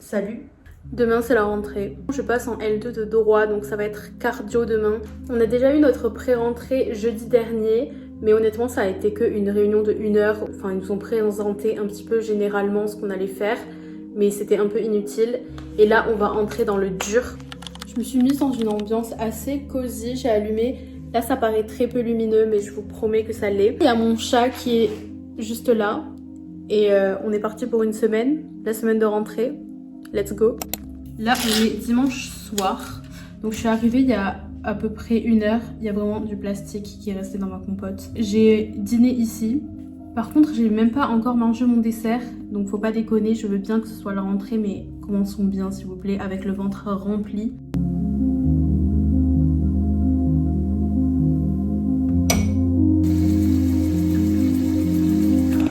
Salut. Demain c'est la rentrée. Je passe en L2 de droit donc ça va être cardio demain. On a déjà eu notre pré-rentrée jeudi dernier mais honnêtement ça a été qu'une réunion de 1 heure. Enfin ils nous ont présenté un petit peu généralement ce qu'on allait faire mais c'était un peu inutile. Et là on va entrer dans le dur. Je me suis mise dans une ambiance assez cosy, j'ai allumé. Là ça paraît très peu lumineux mais je vous promets que ça l'est. Il y a mon chat qui est juste là et on est parti pour une semaine, la semaine de rentrée. Let's go. Là, on est dimanche soir. Donc, je suis arrivée il y a à peu près 1 heure. Il y a vraiment du plastique qui est resté dans ma compote. J'ai dîné ici. Par contre, j'ai même pas encore mangé mon dessert. Donc, faut pas déconner. Je veux bien que ce soit la rentrée, mais commençons bien, s'il vous plaît, avec le ventre rempli.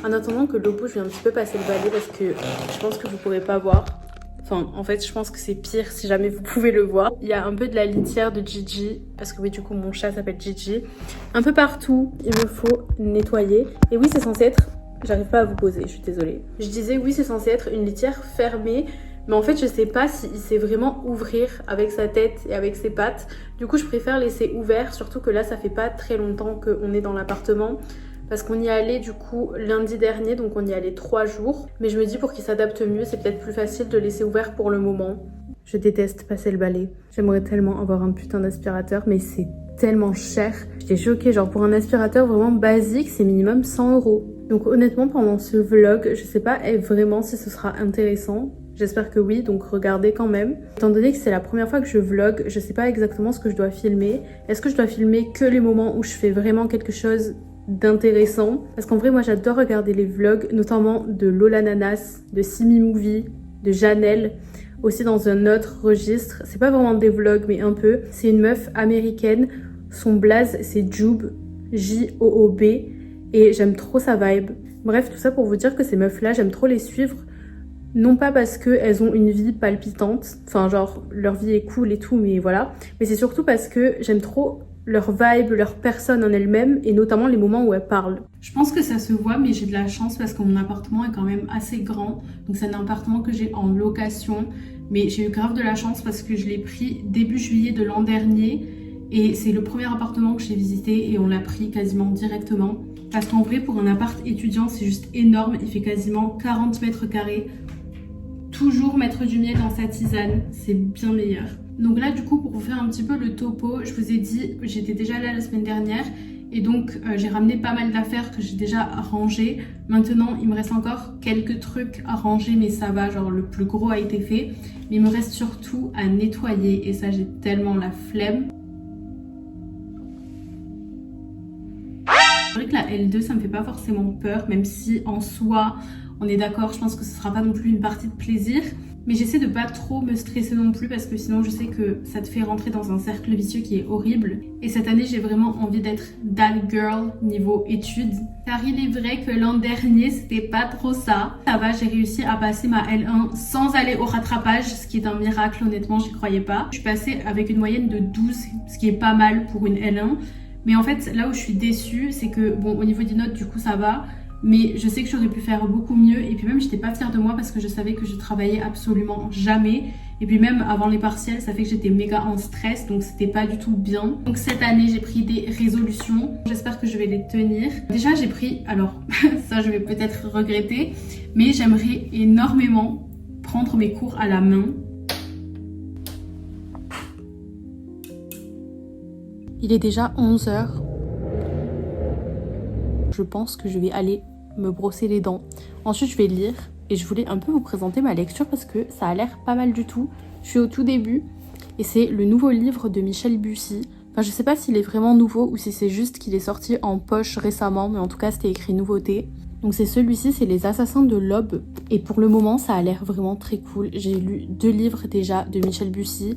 En attendant que l'eau bouge, je vais un petit peu passer le balai parce que je pense que vous pourrez pas voir. Enfin, en fait, je pense que c'est pire si jamais vous pouvez le voir. Il y a un peu de la litière de Gigi, parce que oui, du coup, mon chat s'appelle Gigi. Un peu partout, il me faut nettoyer. Et oui, c'est censé être... J'arrive pas à vous poser, je suis désolée. Je disais, oui, c'est censé être une litière fermée. Mais en fait, je sais pas s'il sait vraiment ouvrir avec sa tête et avec ses pattes. Du coup, je préfère laisser ouvert, surtout que là, ça fait pas très longtemps qu'on est dans l'appartement. Parce qu'on y allait du coup lundi dernier, donc on y allait 3 jours. Mais je me dis pour qu'il s'adapte mieux, c'est peut-être plus facile de laisser ouvert pour le moment. Je déteste passer le balai. J'aimerais tellement avoir un putain d'aspirateur, mais c'est tellement cher. J'étais choquée, genre pour un aspirateur vraiment basique, c'est minimum 100 €. Donc honnêtement, pendant ce vlog, je sais pas vraiment si ce sera intéressant. J'espère que oui, donc regardez quand même. Étant donné que c'est la première fois que je vlog, je sais pas exactement ce que je dois filmer. Est-ce que je dois filmer que les moments où je fais vraiment quelque chose d'intéressant? Parce qu'en vrai moi j'adore regarder les vlogs, notamment de Lola Nanas, de Simi Movie, de Janelle, aussi dans un autre registre. C'est pas vraiment des vlogs mais un peu. C'est une meuf américaine, son blaze c'est Joob, J-O-O-B, et j'aime trop sa vibe. Bref, tout ça pour vous dire que ces meufs là j'aime trop les suivre. Non pas parce qu'elles ont une vie palpitante, enfin genre leur vie est cool et tout mais voilà, mais c'est surtout parce que j'aime trop leur vibe, leur personne en elle-même et notamment les moments où elles parlent. Je pense que ça se voit mais j'ai de la chance parce que mon appartement est quand même assez grand. Donc c'est un appartement que j'ai en location. Mais j'ai eu grave de la chance parce que je l'ai pris début juillet de l'an dernier. Et c'est le premier appartement que j'ai visité et on l'a pris quasiment directement. Parce qu'en vrai pour un appart étudiant c'est juste énorme. Il fait quasiment 40 mètres carrés. Toujours mettre du miel dans sa tisane, c'est bien meilleur. Donc là du coup pour vous faire un petit peu le topo, je vous ai dit j'étais déjà là la semaine dernière et donc j'ai ramené pas mal d'affaires que j'ai déjà rangées. Maintenant il me reste encore quelques trucs à ranger mais ça va, genre le plus gros a été fait. Mais il me reste surtout à nettoyer et ça j'ai tellement la flemme. C'est vrai que la L2 ça me fait pas forcément peur, même si en soi on est d'accord, je pense que ce sera pas non plus une partie de plaisir. Mais j'essaie de pas trop me stresser non plus parce que sinon je sais que ça te fait rentrer dans un cercle vicieux qui est horrible. Et cette année j'ai vraiment envie d'être that girl niveau études. Car il est vrai que l'an dernier c'était pas trop ça. Ça va, j'ai réussi à passer ma L1 sans aller au rattrapage, ce qui est un miracle honnêtement, j'y croyais pas. Je suis passée avec une moyenne de 12, ce qui est pas mal pour une L1. Mais en fait là où je suis déçue c'est que bon au niveau des notes du coup ça va. Mais je sais que j'aurais pu faire beaucoup mieux et puis même j'étais pas fière de moi parce que je savais que je travaillais absolument jamais. Et puis même avant les partiels ça fait que j'étais méga en stress donc c'était pas du tout bien. Donc cette année j'ai pris des résolutions, j'espère que je vais les tenir. Déjà j'ai pris, alors ça je vais peut-être regretter, mais j'aimerais énormément prendre mes cours à la main. Il est déjà 11 h. Je pense que je vais aller me brosser les dents. Ensuite, je vais lire et je voulais un peu vous présenter ma lecture parce que ça a l'air pas mal du tout. Je suis au tout début et c'est le nouveau livre de Michel Bussy. Enfin, je sais pas s'il est vraiment nouveau ou si c'est juste qu'il est sorti en poche récemment, mais en tout cas, c'était écrit nouveauté. Donc c'est celui-ci, c'est Les Assassins de l'Aube. Et pour le moment, ça a l'air vraiment très cool. J'ai lu 2 livres déjà de Michel Bussy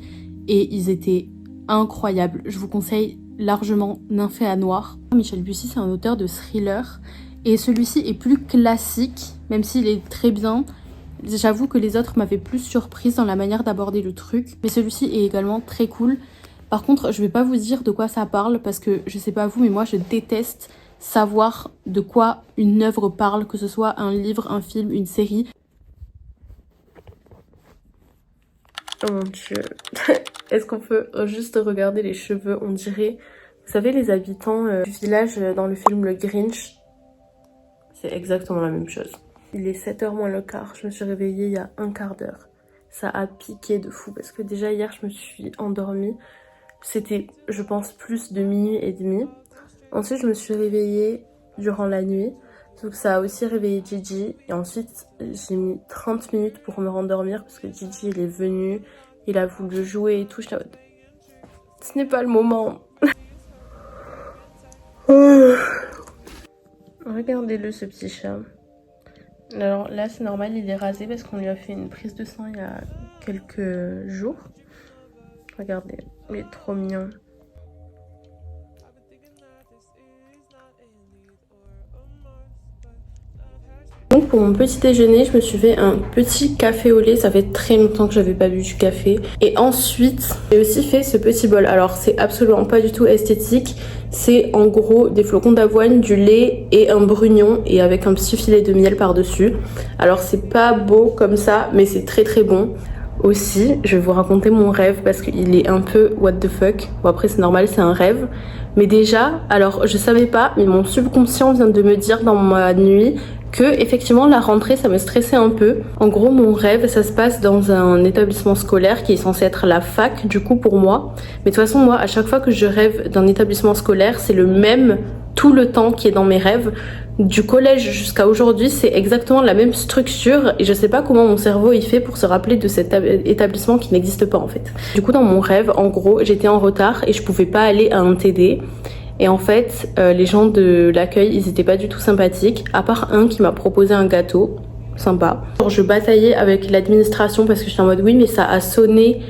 et ils étaient incroyables. Je vous conseille largement Nymphéa Noir. Michel Bussy c'est un auteur de thriller et celui-ci est plus classique même s'il est très bien. J'avoue que les autres m'avaient plus surprise dans la manière d'aborder le truc mais celui-ci est également très cool. Par contre je vais pas vous dire de quoi ça parle parce que je sais pas vous mais moi je déteste savoir de quoi une œuvre parle, que ce soit un livre, un film, une série. Oh mon dieu. Est-ce qu'on peut juste regarder les cheveux? On dirait, vous savez, les habitants du village dans le film Le Grinch. C'est exactement la même chose. Il est 7h moins le quart. Je me suis réveillée il y a un quart d'heure. Ça a piqué de fou parce que déjà hier je me suis endormie. C'était, je pense, plus de minuit et demi. Ensuite je me suis réveillée durant la nuit. Donc ça a aussi réveillé Gigi. Et ensuite j'ai mis 30 minutes pour me rendormir parce que Gigi il est venu. Il a voulu jouer et tout. Je l'avais... Ce n'est pas le moment. Regardez-le ce petit chat. Alors là c'est normal, il est rasé parce qu'on lui a fait une prise de sang il y a quelques jours. Regardez, il est trop mignon. Donc pour mon petit déjeuner, je me suis fait un petit café au lait. Ça fait très longtemps que j'avais pas bu du café. Et ensuite, j'ai aussi fait ce petit bol. Alors c'est absolument pas du tout esthétique. C'est en gros des flocons d'avoine, du lait et un brugnon et avec un petit filet de miel par-dessus. Alors c'est pas beau comme ça, mais c'est très très bon. Aussi, je vais vous raconter mon rêve parce qu'il est un peu what the fuck. Bon après c'est normal, c'est un rêve. Mais déjà, alors je savais pas, mais mon subconscient vient de me dire dans ma nuit que effectivement la rentrée ça me stressait un peu. En gros mon rêve ça se passe dans un établissement scolaire qui est censé être la fac du coup pour moi. Mais de toute façon moi à chaque fois que je rêve d'un établissement scolaire c'est le même tout le temps qui est dans mes rêves. Du collège jusqu'à aujourd'hui c'est exactement la même structure et je sais pas comment mon cerveau il fait pour se rappeler de cet établissement qui n'existe pas en fait. Du coup dans mon rêve en gros j'étais en retard et je pouvais pas aller à un TD. Et en fait, les gens de l'accueil, ils étaient pas du tout sympathiques, à part un qui m'a proposé un gâteau, sympa. Genre, je bataillais avec l'administration parce que j'étais en mode oui, mais ça a sonné.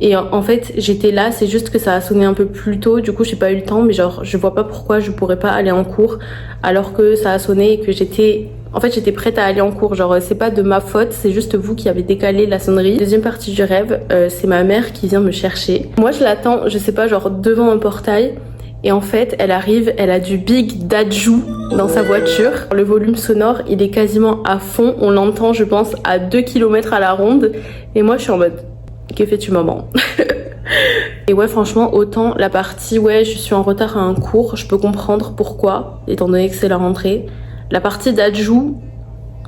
Et en fait, j'étais là, c'est juste que ça a sonné un peu plus tôt, du coup, j'ai pas eu le temps, mais genre, je vois pas pourquoi je pourrais pas aller en cours alors que ça a sonné et que j'étais... En fait, j'étais prête à aller en cours, genre, c'est pas de ma faute, c'est juste vous qui avez décalé la sonnerie. Deuxième partie du rêve, c'est ma mère qui vient me chercher. Moi, je l'attends, je sais pas, genre, devant un portail. Et en fait, elle arrive, elle a du Big Dadju dans sa voiture. Le volume sonore, il est quasiment à fond. On l'entend, je pense, à 2 km à la ronde. Et moi, je suis en mode, que fais-tu, maman? Et ouais, franchement, autant la partie, ouais, je suis en retard à un cours, je peux comprendre pourquoi, étant donné que c'est la rentrée. La partie Dadju,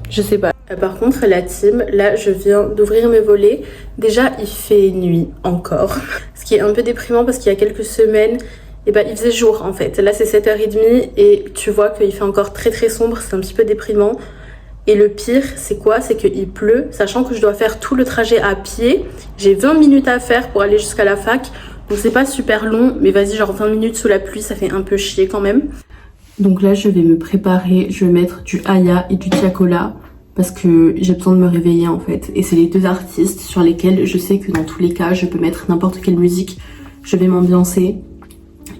je sais pas. Par contre, la team, là, je viens d'ouvrir mes volets. Déjà, il fait nuit encore. Ce qui est un peu déprimant parce qu'il y a quelques semaines, et bah il faisait jour en fait. Là c'est 7h30 et tu vois qu'il fait encore très très sombre, c'est un petit peu déprimant. Et le pire c'est quoi? C'est qu'il pleut, sachant que je dois faire tout le trajet à pied. J'ai 20 minutes à faire pour aller jusqu'à la fac. Donc c'est pas super long, mais vas-y, genre 20 minutes sous la pluie, ça fait un peu chier quand même. Donc là je vais me préparer, je vais mettre du Aya et du Tiakola parce que j'ai besoin de me réveiller en fait. Et c'est les deux artistes sur lesquels je sais que dans tous les cas je peux mettre n'importe quelle musique, je vais m'ambiancer.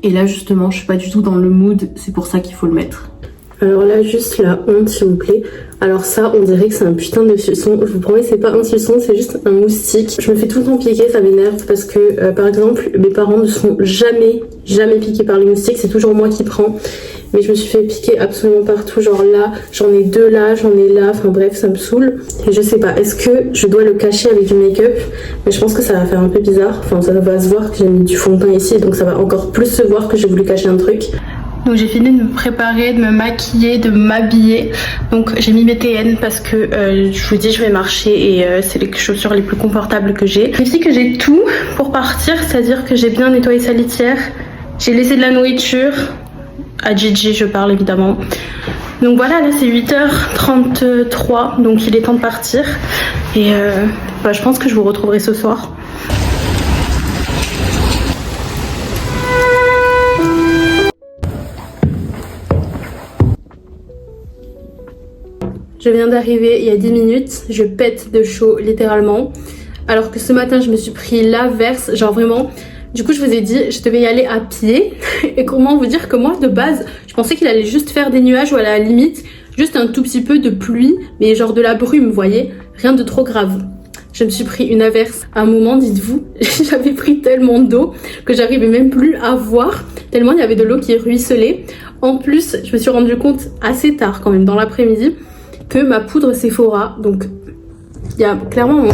Et là justement je suis pas du tout dans le mood, c'est pour ça qu'il faut le mettre. Alors là juste la honte s'il vous plaît. Alors ça on dirait que c'est un putain de suçon. Je vous promets c'est pas un suçon, c'est juste un moustique. Je me fais tout le temps piquer, ça m'énerve parce que par exemple mes parents ne sont jamais piqués par les moustiques. C'est toujours moi qui prends. Mais je me suis fait piquer absolument partout. Genre là, j'en ai deux là, j'en ai là. Enfin bref, ça me saoule. Et je sais pas, est-ce que je dois le cacher avec du make-up? Mais je pense que ça va faire un peu bizarre. Enfin ça va se voir que j'ai mis du fond de teint ici. Donc ça va encore plus se voir que j'ai voulu cacher un truc. Donc j'ai fini de me préparer, de me maquiller, de m'habiller. Donc j'ai mis mes TN parce que je vous dis je vais marcher et c'est les chaussures les plus confortables que j'ai. Je dis que j'ai tout pour partir, c'est-à-dire que j'ai bien nettoyé sa litière. J'ai laissé de la nourriture. À Gigi je parle évidemment. Donc voilà, là c'est 8h33, donc il est temps de partir. Et je pense que je vous retrouverai ce soir. Je viens d'arriver il y a 10 minutes, je pète de chaud littéralement. Alors que ce matin je me suis pris l'averse, genre vraiment. Du coup je vous ai dit je devais y aller à pied. Et comment vous dire que moi de base je pensais qu'il allait juste faire des nuages ou à la limite juste un tout petit peu de pluie. Mais genre de la brume vous voyez, rien de trop grave. Je me suis pris une averse à un moment, dites-vous, j'avais pris tellement d'eau que j'arrivais même plus à voir, tellement il y avait de l'eau qui ruisselait. En plus je me suis rendu compte assez tard quand même dans l'après-midi que ma poudre Sephora, donc il y a clairement mon...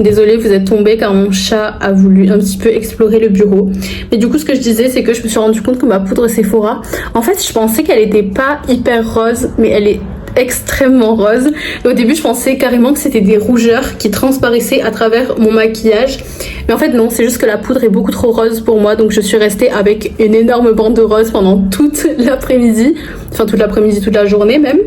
Désolée, vous êtes tombé car mon chat a voulu un petit peu explorer le bureau. Mais du coup, ce que je disais, c'est que je me suis rendu compte que ma poudre Sephora, en fait, je pensais qu'elle était pas hyper rose, mais elle est extrêmement rose. Et au début, je pensais carrément que c'était des rougeurs qui transparaissaient à travers mon maquillage. Mais en fait, non, c'est juste que la poudre est beaucoup trop rose pour moi. Donc, je suis restée avec une énorme bande de rose pendant toute l'après-midi. Enfin, toute l'après-midi, toute la journée même.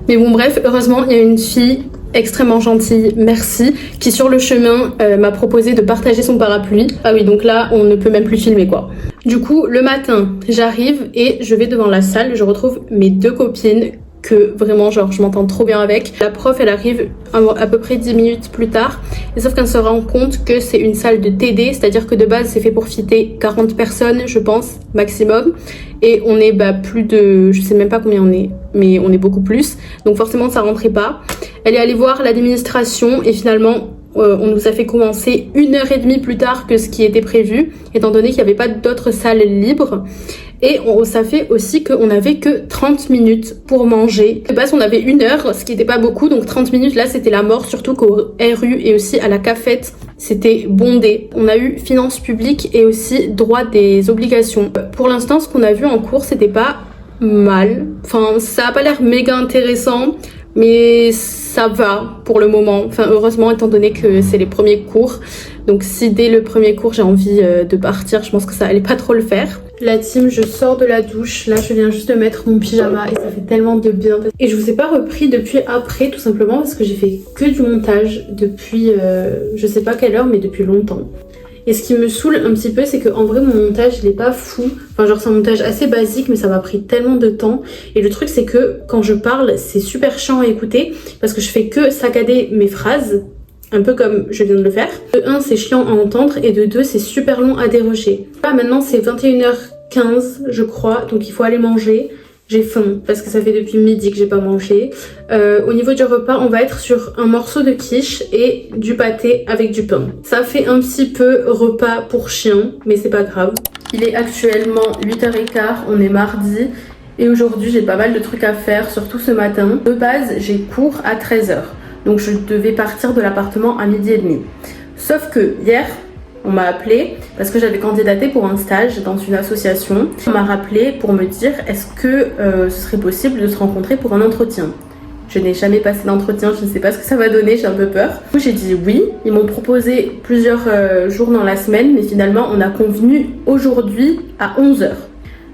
Mais bon, bref, heureusement, il y a une fille extrêmement gentille, merci, qui sur le chemin m'a proposé de partager son parapluie. Ah oui, donc là, on ne peut même plus filmer quoi. Du coup, le matin, j'arrive et je vais devant la salle. Je retrouve mes deux copines que vraiment, genre, je m'entends trop bien avec. La prof, elle arrive à peu près 10 minutes plus tard. Et sauf qu'elle se rend compte que c'est une salle de TD, c'est-à-dire que de base, c'est fait pour fitter 40 personnes, je pense, maximum. Et on est plus de... Je sais même pas combien on est, mais on est beaucoup plus. Donc forcément, ça rentrait pas. Elle est allée voir l'administration et finalement, on nous a fait commencer 1h30 plus tard que ce qui était prévu, étant donné qu'il n'y avait pas d'autres salles libres. Et ça fait aussi qu'on n'avait que 30 minutes pour manger. De base, on avait 1 heure, ce qui n'était pas beaucoup, donc 30 minutes, là, c'était la mort, surtout qu'au RU et aussi à la cafette, c'était bondé. On a eu finances publiques et aussi droit des obligations. Pour l'instant, ce qu'on a vu en cours, c'était pas mal. Enfin, ça a pas l'air méga intéressant, mais ça va pour le moment. Enfin, heureusement, étant donné que c'est les premiers cours. Donc si dès le premier cours j'ai envie de partir, je pense que ça allait pas trop le faire. La team, je sors de la douche. Là, je viens juste de mettre mon pyjama et ça fait tellement de bien. Et je vous ai pas repris depuis après, tout simplement parce que j'ai fait que du montage depuis je sais pas quelle heure, mais depuis longtemps. Et ce qui me saoule un petit peu, c'est qu'en vrai, mon montage, il est pas fou. Enfin, genre, c'est un montage assez basique, mais ça m'a pris tellement de temps. Et le truc, c'est que quand je parle, c'est super chiant à écouter parce que je fais que saccader mes phrases. Un peu comme je viens de le faire. De 1, c'est chiant à entendre et de 2, c'est super long à déroger. Là, maintenant, c'est 21h15, je crois, donc il faut aller manger. J'ai faim parce que ça fait depuis midi que j'ai pas mangé. Au niveau du repas, on va être sur un morceau de quiche et du pâté avec du pain. Ça fait un petit peu repas pour chien, mais c'est pas grave. Il est actuellement 8h15, on est mardi. Et aujourd'hui, j'ai pas mal de trucs à faire, surtout ce matin. De base, j'ai cours à 13h. Donc je devais partir de l'appartement à 12h30. Sauf que hier, on m'a appelé parce que j'avais candidaté pour un stage dans une association. On m'a rappelé pour me dire est-ce que ce serait possible de se rencontrer pour un entretien. Je n'ai jamais passé d'entretien, je ne sais pas ce que ça va donner, j'ai un peu peur. Du coup j'ai dit oui, ils m'ont proposé plusieurs jours dans la semaine, mais finalement on a convenu aujourd'hui à 11h.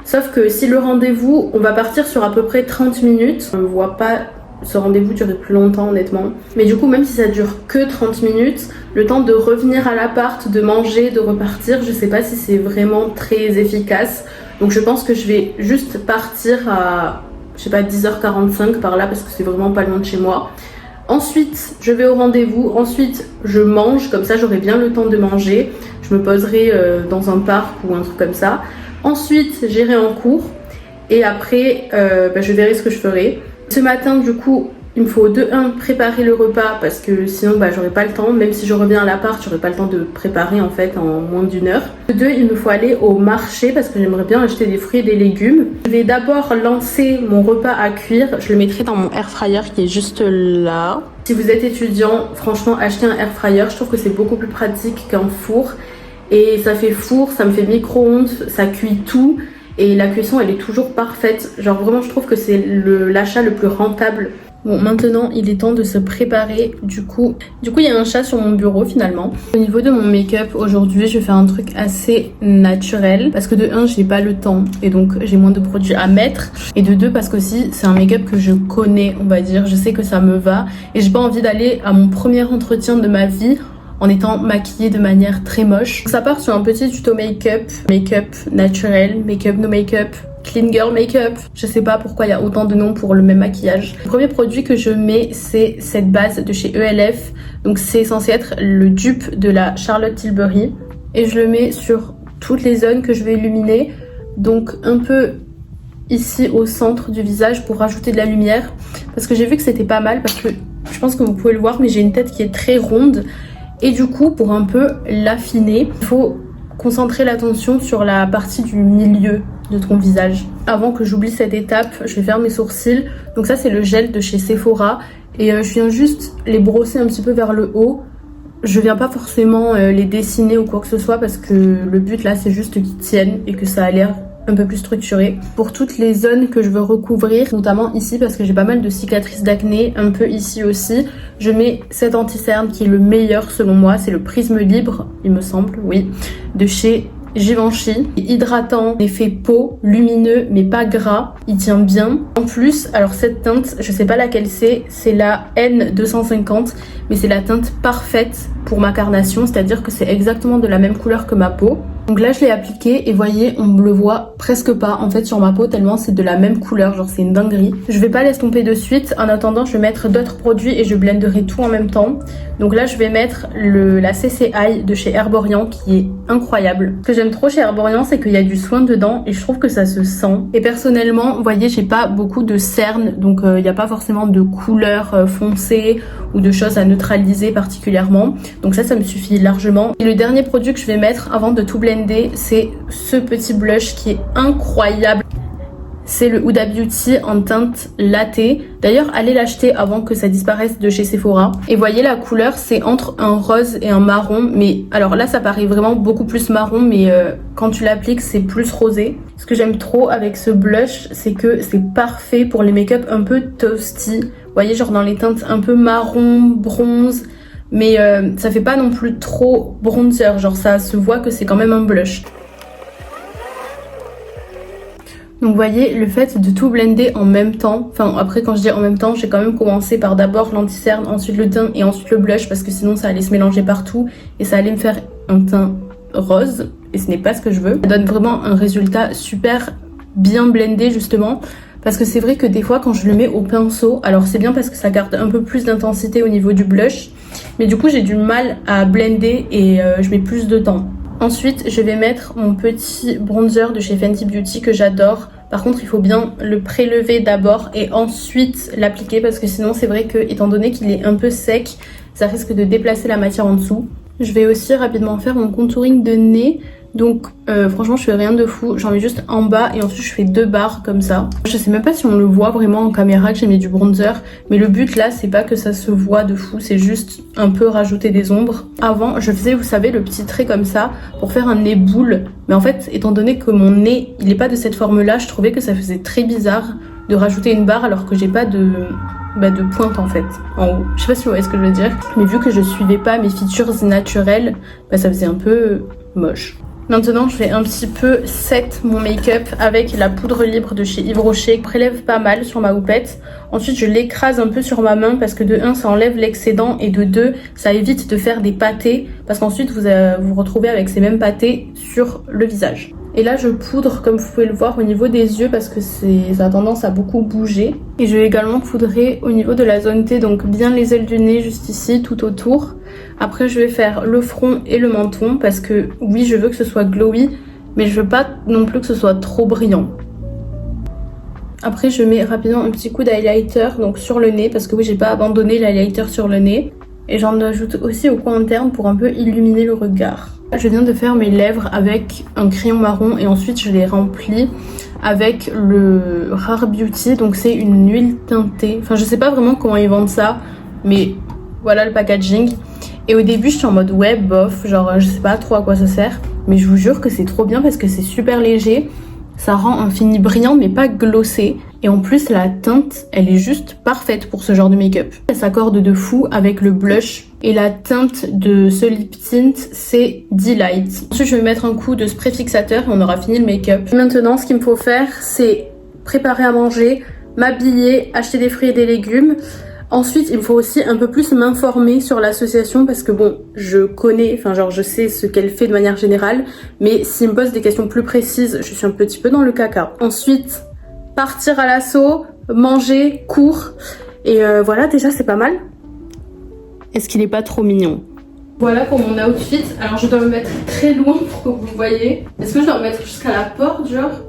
Sauf que si le rendez-vous, on va partir sur à peu près 30 minutes, on ne voit pas ce rendez-vous durer plus longtemps honnêtement. Mais du coup même si ça dure que 30 minutes, le temps de revenir à l'appart, de manger, de repartir, je sais pas si c'est vraiment très efficace. Donc je pense que je vais juste partir à, je sais pas, 10h45 par là parce que c'est vraiment pas loin de chez moi. Ensuite je vais au rendez-vous, ensuite je mange, comme ça j'aurai bien le temps de manger. Je me poserai dans un parc ou un truc comme ça. Ensuite j'irai en cours et après je verrai ce que je ferai. Ce matin, du coup, il me faut de 1 préparer le repas parce que sinon j'aurai pas le temps. Même si je reviens à l'appart, j'aurai pas le temps de préparer en fait en moins d'1 heure. De 2, il me faut aller au marché parce que j'aimerais bien acheter des fruits et des légumes. Je vais d'abord lancer mon repas à cuire. Je le mettrai dans mon air fryer qui est juste là. Si vous êtes étudiant, franchement, achetez un air fryer. Je trouve que c'est beaucoup plus pratique qu'un four. Et ça fait four, ça me fait micro-ondes, ça cuit tout. Et la cuisson elle est toujours parfaite, genre vraiment je trouve que c'est l'achat le plus rentable. Bon maintenant il est temps de se préparer, du coup il y a un chat sur mon bureau finalement. Au niveau de mon make-up aujourd'hui je vais faire un truc assez naturel parce que de 1 j'ai pas le temps et donc j'ai moins de produits à mettre et de 2 parce que aussi c'est un make-up que je connais on va dire, je sais que ça me va et j'ai pas envie d'aller à mon premier entretien de ma vie en étant maquillée de manière très moche. Ça part sur un petit tuto make-up naturel, make-up no make-up, clean girl make-up. Je sais pas pourquoi il y a autant de noms pour le même maquillage. Le premier produit que je mets, c'est cette base de chez ELF. Donc c'est censé être le dupe de la Charlotte Tilbury. Et je le mets sur toutes les zones que je vais illuminer. Donc un peu ici au centre du visage pour rajouter de la lumière. Parce que j'ai vu que c'était pas mal parce que je pense que vous pouvez le voir mais j'ai une tête qui est très ronde. Et du coup, pour un peu l'affiner, il faut concentrer l'attention sur la partie du milieu de ton visage. Avant que j'oublie cette étape, je vais faire mes sourcils. Donc ça, c'est le gel de chez Sephora. Et je viens juste les brosser un petit peu vers le haut je viens pas forcément les dessiner ou quoi que ce soit parce que le but là c'est juste qu'ils tiennent et que ça a l'air un peu plus structuré. Pour toutes les zones que je veux recouvrir, notamment ici parce que j'ai pas mal de cicatrices d'acné, un peu ici aussi, je mets cet anti-cerne qui est le meilleur selon moi, c'est le Prisme Libre, il me semble, oui, de chez Givenchy, hydratant, effet peau, lumineux mais pas gras, il tient bien. En plus, alors cette teinte, je sais pas laquelle c'est la N250, mais c'est la teinte parfaite pour ma carnation, c'est-à-dire que c'est exactement de la même couleur que ma peau. Donc là je l'ai appliqué et voyez, on me le voit presque pas en fait sur ma peau tellement c'est de la même couleur, genre c'est une dinguerie. Je vais pas l'estomper de suite, en attendant je vais mettre d'autres produits et je blenderai tout en même temps. Donc là je vais mettre la CC Eye de chez Herborian qui est incroyable. Ce que j'aime trop chez Herborian c'est qu'il y a du soin dedans et je trouve que ça se sent. Et personnellement, vous voyez, j'ai pas beaucoup de cernes, donc il n'y a pas forcément de couleurs foncées ou de choses à neutraliser particulièrement. Donc ça me suffit largement. Et le dernier produit que je vais mettre avant de tout blender, c'est ce petit blush qui est incroyable. C'est le Huda Beauty en teinte latte. D'ailleurs, allez l'acheter avant que ça disparaisse de chez Sephora. Et voyez la couleur, c'est entre un rose et un marron. Mais alors là, ça paraît vraiment beaucoup plus marron, mais quand tu l'appliques, c'est plus rosé. Ce que j'aime trop avec ce blush, c'est que c'est parfait pour les make-up un peu toasty. Vous voyez, genre dans les teintes un peu marron, bronze. Mais ça fait pas non plus trop bronzer, genre ça se voit que c'est quand même un blush. Donc vous voyez, le fait de tout blender en même temps, enfin après quand je dis en même temps, j'ai quand même commencé par d'abord l'anti-cerne, ensuite le teint et ensuite le blush parce que sinon ça allait se mélanger partout et ça allait me faire un teint rose et ce n'est pas ce que je veux. Ça donne vraiment un résultat super bien blendé justement. Parce que c'est vrai que des fois quand je le mets au pinceau, alors c'est bien parce que ça garde un peu plus d'intensité au niveau du blush, mais du coup j'ai du mal à blender et je mets plus de temps. Ensuite je vais mettre mon petit bronzer de chez Fenty Beauty que j'adore. Par contre il faut bien le prélever d'abord et ensuite l'appliquer parce que sinon c'est vrai que étant donné qu'il est un peu sec, ça risque de déplacer la matière en dessous. Je vais aussi rapidement faire mon contouring de nez. Donc franchement je fais rien de fou, j'en mets juste en bas et ensuite je fais 2 barres comme ça. Je sais même pas si on le voit vraiment en caméra que j'ai mis du bronzer, mais le but là c'est pas que ça se voit de fou, c'est juste un peu rajouter des ombres. Avant je faisais, vous savez, le petit trait comme ça pour faire un nez boule, mais en fait étant donné que mon nez il est pas de cette forme là, je trouvais que ça faisait très bizarre de rajouter une barre alors que j'ai pas de pointe en fait en haut. Je sais pas si vous voyez ce que je veux dire, mais vu que je suivais pas mes features naturelles, ça faisait un peu moche. Maintenant je vais un petit peu set mon make-up avec la poudre libre de chez Yves Rocher. Je prélève pas mal sur ma houppette. Ensuite je l'écrase un peu sur ma main parce que de 1 ça enlève l'excédent et de 2 ça évite de faire des pâtés parce qu'ensuite vous vous retrouvez avec ces mêmes pâtés sur le visage. Et là je poudre comme vous pouvez le voir au niveau des yeux parce que ça a tendance à beaucoup bouger. Et je vais également poudrer au niveau de la zone T, donc bien les ailes du nez juste ici tout autour. Après je vais faire le front et le menton parce que oui je veux que ce soit glowy mais je veux pas non plus que ce soit trop brillant. Après je mets rapidement un petit coup d'highlighter donc sur le nez parce que oui j'ai pas abandonné l'highlighter sur le nez. Et j'en ajoute aussi au coin interne pour un peu illuminer le regard. Je viens de faire mes lèvres avec un crayon marron et ensuite je les remplis avec le Rare Beauty. Donc c'est une huile teintée. Enfin je sais pas vraiment comment ils vendent ça, mais voilà le packaging. Et au début j'étais en mode ouais bof, genre je sais pas trop à quoi ça sert. Mais je vous jure que c'est trop bien parce que c'est super léger. Ça rend un fini brillant mais pas glossé. Et en plus la teinte elle est juste parfaite pour ce genre de make-up. Elle s'accorde de fou avec le blush. Et la teinte de ce lip tint c'est Delight. Ensuite je vais mettre un coup de spray fixateur et on aura fini le make-up. Maintenant ce qu'il me faut faire c'est préparer à manger, m'habiller, acheter des fruits et des légumes. Ensuite, il me faut aussi un peu plus m'informer sur l'association parce que bon, je connais, enfin genre je sais ce qu'elle fait de manière générale, mais s'il me pose des questions plus précises, je suis un petit peu dans le caca. Ensuite, partir à l'assaut, manger, cours, et voilà, déjà c'est pas mal. Est-ce qu'il est pas trop mignon? Voilà pour mon outfit. Alors je dois me mettre très loin pour que vous le voyez. Est-ce que je dois me mettre jusqu'à la porte, genre?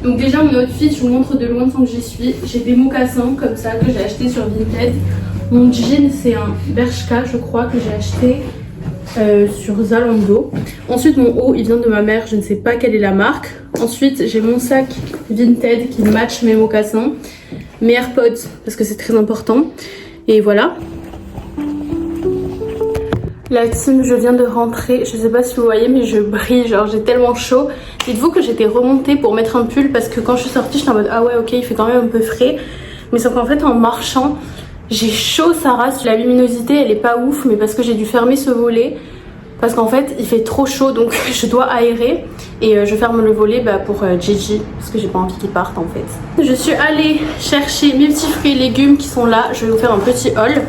Donc déjà mon outfit, je vous montre de loin sans que j'y suis. J'ai des mocassins comme ça que j'ai acheté sur Vinted. Mon jean c'est un Bershka je crois que j'ai acheté sur Zalando. Ensuite mon haut il vient de ma mère, je ne sais pas quelle est la marque. Ensuite j'ai mon sac Vinted qui match mes mocassins. Mes AirPods parce que c'est très important. Et voilà. La team, je viens de rentrer, je sais pas si vous voyez mais je brille, genre j'ai tellement chaud. Dites-vous que j'étais remontée pour mettre un pull parce que quand je suis sortie j'étais en mode ah ouais ok il fait quand même un peu frais. Mais sauf qu'en fait en marchant j'ai chaud sa race, la luminosité elle est pas ouf mais parce que j'ai dû fermer ce volet. Parce qu'en fait il fait trop chaud donc je dois aérer et je ferme le volet pour Gigi parce que j'ai pas envie qu'il parte en fait. Je suis allée chercher mes petits fruits et légumes qui sont là, je vais vous faire un petit haul.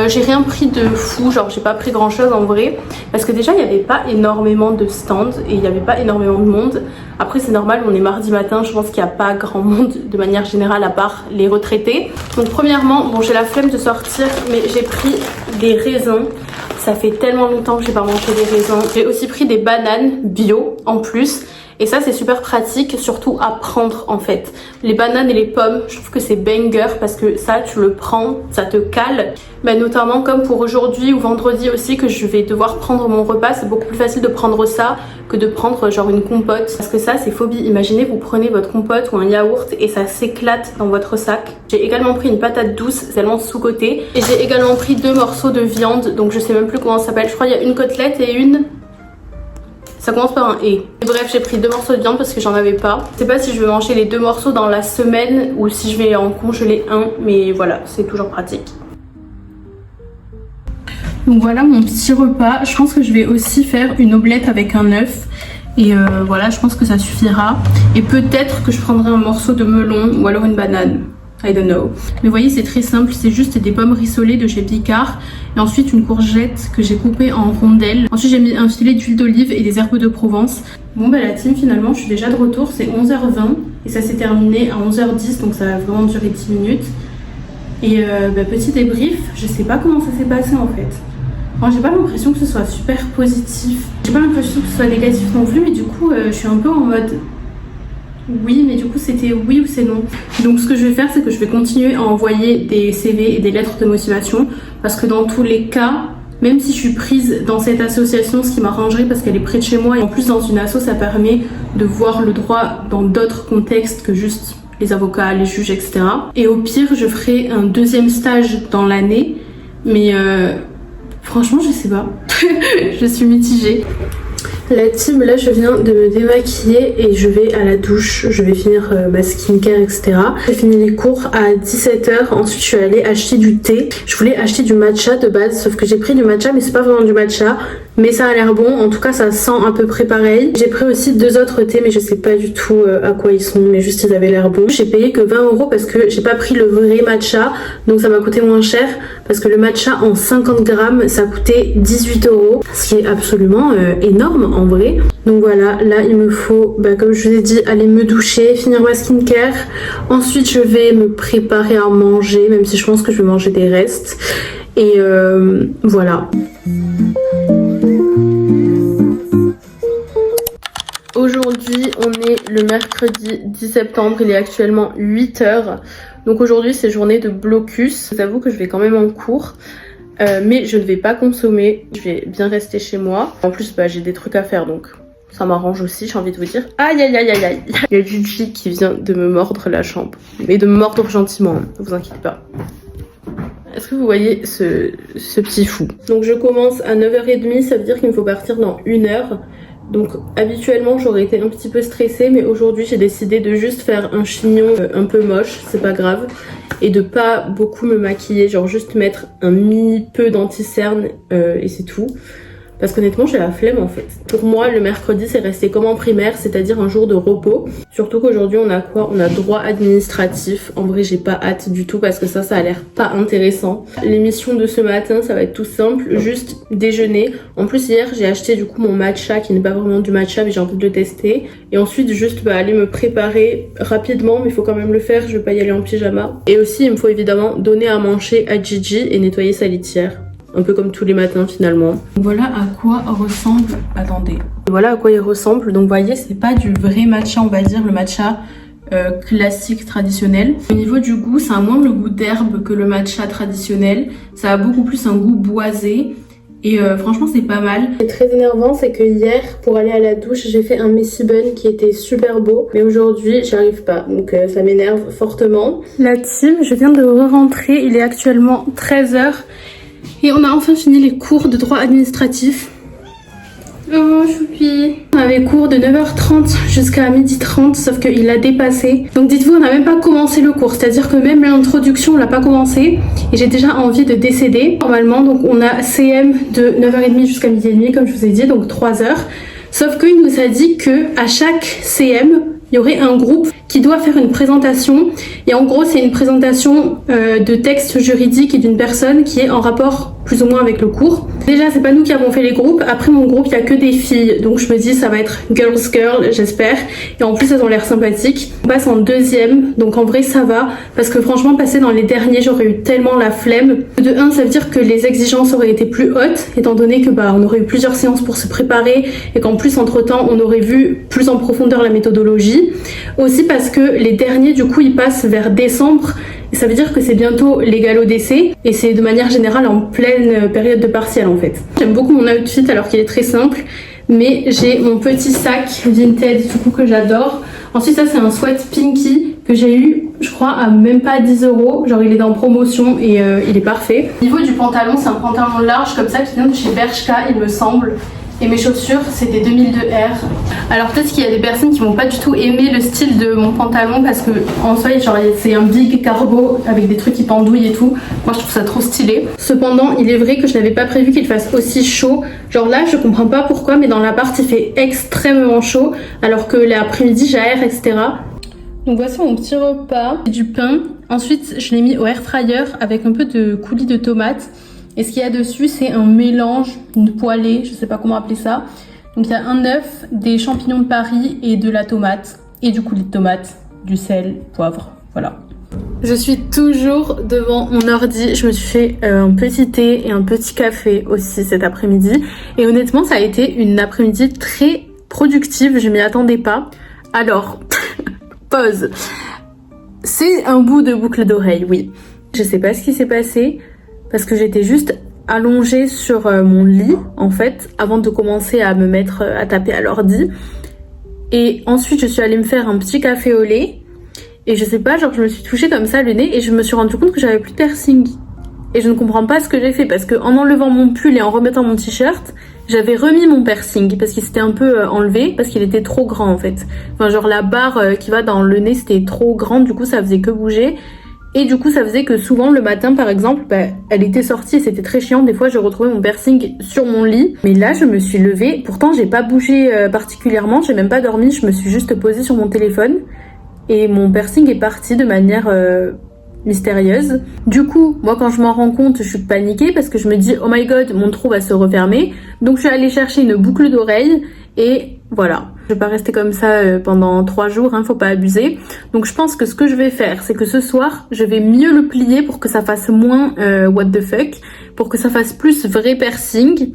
J'ai rien pris de fou, genre j'ai pas pris grand chose en vrai parce que déjà il n'y avait pas énormément de stands et il n'y avait pas énormément de monde. Après c'est normal, on est mardi matin, je pense qu'il n'y a pas grand monde de manière générale à part les retraités. Donc premièrement, bon j'ai la flemme de sortir mais j'ai pris des raisins. Ça fait tellement longtemps que j'ai pas mangé des raisins. J'ai aussi pris des bananes bio en plus. Et ça c'est super pratique, surtout à prendre en fait. Les bananes et les pommes, je trouve que c'est banger parce que ça tu le prends, ça te cale. Notamment comme pour aujourd'hui ou vendredi aussi que je vais devoir prendre mon repas, c'est beaucoup plus facile de prendre ça que de prendre genre une compote. Parce que ça c'est phobie, imaginez vous prenez votre compote ou un yaourt et ça s'éclate dans votre sac. J'ai également pris une patate douce, c'est tellement sous-côté. Et j'ai également pris 2 morceaux de viande, donc je sais même plus comment ça s'appelle. Je crois qu'il y a une côtelette et une... Ça commence par un et. Bref, j'ai pris 2 morceaux de viande parce que j'en avais pas. Je sais pas si je vais manger les 2 morceaux dans la semaine ou si je vais en congeler un, mais voilà, c'est toujours pratique. Donc voilà mon petit repas. Je pense que je vais aussi faire une omelette avec un œuf. Et voilà, je pense que ça suffira. Et peut-être que je prendrai un morceau de melon ou alors une banane. I don't know. Mais vous voyez, c'est très simple. C'est juste des pommes rissolées de chez Picard. Et ensuite une courgette que j'ai coupée en rondelles. Ensuite j'ai mis un filet d'huile d'olive et des herbes de Provence. Bon la team finalement je suis déjà de retour. C'est 11h20 et ça s'est terminé à 11h10. Donc ça a vraiment duré 10 minutes. Et petit débrief, je sais pas comment ça s'est passé en fait. Enfin, j'ai pas l'impression que ce soit super positif. J'ai pas l'impression que ce soit négatif non plus. Mais du coup je suis un peu en mode... Oui, mais du coup c'était oui ou c'est non. Donc ce que je vais faire c'est que je vais continuer à envoyer des CV et des lettres de motivation parce que dans tous les cas, même si je suis prise dans cette association, ce qui m'arrangerait parce qu'elle est près de chez moi et en plus dans une asso ça permet de voir le droit dans d'autres contextes que juste les avocats, les juges, etc. Et au pire je ferai un 2e stage dans l'année mais franchement je sais pas. Je suis mitigée. La team, là je viens de me démaquiller et je vais à la douche, je vais finir ma skincare etc. J'ai fini les cours à 17h, ensuite je suis allée acheter du thé. Je voulais acheter du matcha de base, sauf que j'ai pris du matcha mais c'est pas vraiment du matcha. Mais ça a l'air bon, en tout cas ça sent à peu près pareil. J'ai pris aussi 2 autres thés mais je sais pas du tout à quoi ils sont, mais juste ils avaient l'air bons. J'ai payé que 20 € parce que j'ai pas pris le vrai matcha, donc ça m'a coûté moins cher. Parce que le matcha en 50 grammes ça coûtait 18 €, ce qui est absolument énorme en vrai. Donc voilà, là il me faut, comme je vous ai dit, aller me doucher, finir ma skincare. Ensuite je vais me préparer à manger, même si je pense que je vais manger des restes. Et voilà. Aujourd'hui on est le mercredi 10 septembre, il est actuellement 8h. Donc aujourd'hui c'est journée de blocus. Je vous avoue que je vais quand même en cours. Mais je ne vais pas consommer, je vais bien rester chez moi. En plus j'ai des trucs à faire donc ça m'arrange aussi, j'ai envie de vous dire. Aïe aïe aïe aïe aïe. Il y a Gigi qui vient de me mordre la jambe. Mais de me mordre gentiment, hein, ne vous inquiétez pas. Est-ce que vous voyez ce petit fou? Donc je commence à 9h30, ça veut dire qu'il me faut partir dans 1 heure. Donc habituellement j'aurais été un petit peu stressée, mais aujourd'hui j'ai décidé de juste faire un chignon un peu moche, c'est pas grave, et de pas beaucoup me maquiller, genre juste mettre un mini peu d'anti-cerne et c'est tout. Parce qu'honnêtement j'ai la flemme en fait. Pour moi le mercredi c'est resté comme en primaire, c'est-à-dire un jour de repos. Surtout qu'aujourd'hui on a quoi? On a droit administratif. En vrai j'ai pas hâte du tout parce que ça a l'air pas intéressant. L'émission de ce matin ça va être tout simple, juste déjeuner. En plus hier j'ai acheté du coup mon matcha qui n'est pas vraiment du matcha mais j'ai envie de le tester. Et ensuite juste aller me préparer rapidement, mais il faut quand même le faire, je vais pas y aller en pyjama. Et aussi il me faut évidemment donner à manger à Gigi et nettoyer sa litière. Un peu comme tous les matins finalement. Voilà à quoi ressemble... Attendez. Voilà à quoi il ressemble. Donc vous voyez, c'est pas du vrai matcha, on va dire, le matcha classique, traditionnel. Au niveau du goût, ça a moins le goût d'herbe que le matcha traditionnel. Ça a beaucoup plus un goût boisé. Et franchement, c'est pas mal. Ce qui est très énervant, c'est que hier, pour aller à la douche, j'ai fait un messy bun qui était super beau. Mais aujourd'hui, j'y arrive pas. Donc ça m'énerve fortement. La team, je viens de re-rentrer. Il est actuellement 13h. Et on a enfin fini les cours de droit administratif. Oh choupi. On avait cours de 9h30 jusqu'à 12h30 sauf qu'il l'a dépassé. Donc dites-vous on n'a même pas commencé le cours, c'est-à-dire que même l'introduction on l'a pas commencé et j'ai déjà envie de décéder. Normalement donc on a CM de 9h30 jusqu'à 12h30 comme je vous ai dit, donc 3 heures. Sauf qu'il nous a dit que à chaque CM il y aurait un groupe qui doit faire une présentation et en gros c'est une présentation de texte juridique et d'une personne qui est en rapport plus ou moins avec le cours. Déjà c'est pas nous qui avons fait les groupes, après mon groupe il y a que des filles donc je me dis ça va être girls girl j'espère et en plus elles ont l'air sympathiques. On passe en deuxième donc en vrai ça va parce que franchement passer dans les derniers j'aurais eu tellement la flemme. De 1 ça veut dire que les exigences auraient été plus hautes étant donné que on aurait eu plusieurs séances pour se préparer et qu'en plus entre temps on aurait vu plus en profondeur la méthodologie. Aussi parce que les derniers du coup ils passent vers décembre et ça veut dire que c'est bientôt les galops d'essai et c'est de manière générale en pleine période de partiel en fait. J'aime beaucoup mon outfit alors qu'il est très simple mais j'ai mon petit sac vintage du coup que j'adore. Ensuite ça c'est un sweat pinky que j'ai eu je crois à même pas 10 €, genre il est en promotion et il est parfait. Au niveau du pantalon c'est un pantalon large comme ça qui vient de chez Bershka il me semble. Et mes chaussures, c'est des 2002R. Alors peut-être qu'il y a des personnes qui vont pas du tout aimer le style de mon pantalon parce que en soi, genre c'est un big cargo avec des trucs qui pendouillent et tout. Moi, je trouve ça trop stylé. Cependant, il est vrai que je n'avais pas prévu qu'il fasse aussi chaud. Genre là, je comprends pas pourquoi, mais dans l'appart, il fait extrêmement chaud alors que l'après-midi, j'aère, etc. Donc voici mon petit repas. Du pain. Ensuite, je l'ai mis au air fryer avec un peu de coulis de tomates. Et ce qu'il y a dessus, c'est un mélange, une poêlée, je sais pas comment appeler ça. Donc il y a un œuf, des champignons de Paris et de la tomate. Et du coulis de tomate, du sel, poivre, voilà. Je suis toujours devant mon ordi. Je me suis fait un petit thé et un petit café aussi cet après-midi. Et honnêtement, ça a été une après-midi très productive. Je m'y attendais pas. Alors, pause. C'est un bout de boucle d'oreille, oui. Je sais pas ce qui s'est passé. Parce que j'étais juste allongée sur mon lit, en fait, avant de commencer à me mettre à taper à l'ordi. Et ensuite, je suis allée me faire un petit café au lait. Et je sais pas, genre, je me suis touchée comme ça le nez et je me suis rendu compte que j'avais plus de piercing. Et je ne comprends pas ce que j'ai fait parce que en enlevant mon pull et en remettant mon t-shirt, j'avais remis mon piercing parce qu'il s'était un peu enlevé parce qu'il était trop grand en fait. Enfin, genre, la barre qui va dans le nez, c'était trop grande, du coup, ça faisait que bouger. Et du coup, ça faisait que souvent, le matin, par exemple, elle était sortie et c'était très chiant. Des fois, je retrouvais mon piercing sur mon lit. Mais là, je me suis levée. Pourtant, j'ai pas bougé particulièrement. J'ai même pas dormi. Je me suis juste posée sur mon téléphone. Et mon piercing est parti de manière mystérieuse. Du coup, moi, quand je m'en rends compte, je suis paniquée parce que je me dis, oh my god, mon trou va se refermer. Donc, je suis allée chercher une boucle d'oreille et voilà. Je vais pas rester comme ça pendant 3 jours, hein, faut pas abuser. Donc je pense que ce que je vais faire, c'est que ce soir, je vais mieux le plier pour que ça fasse moins what the fuck, pour que ça fasse plus vrai piercing.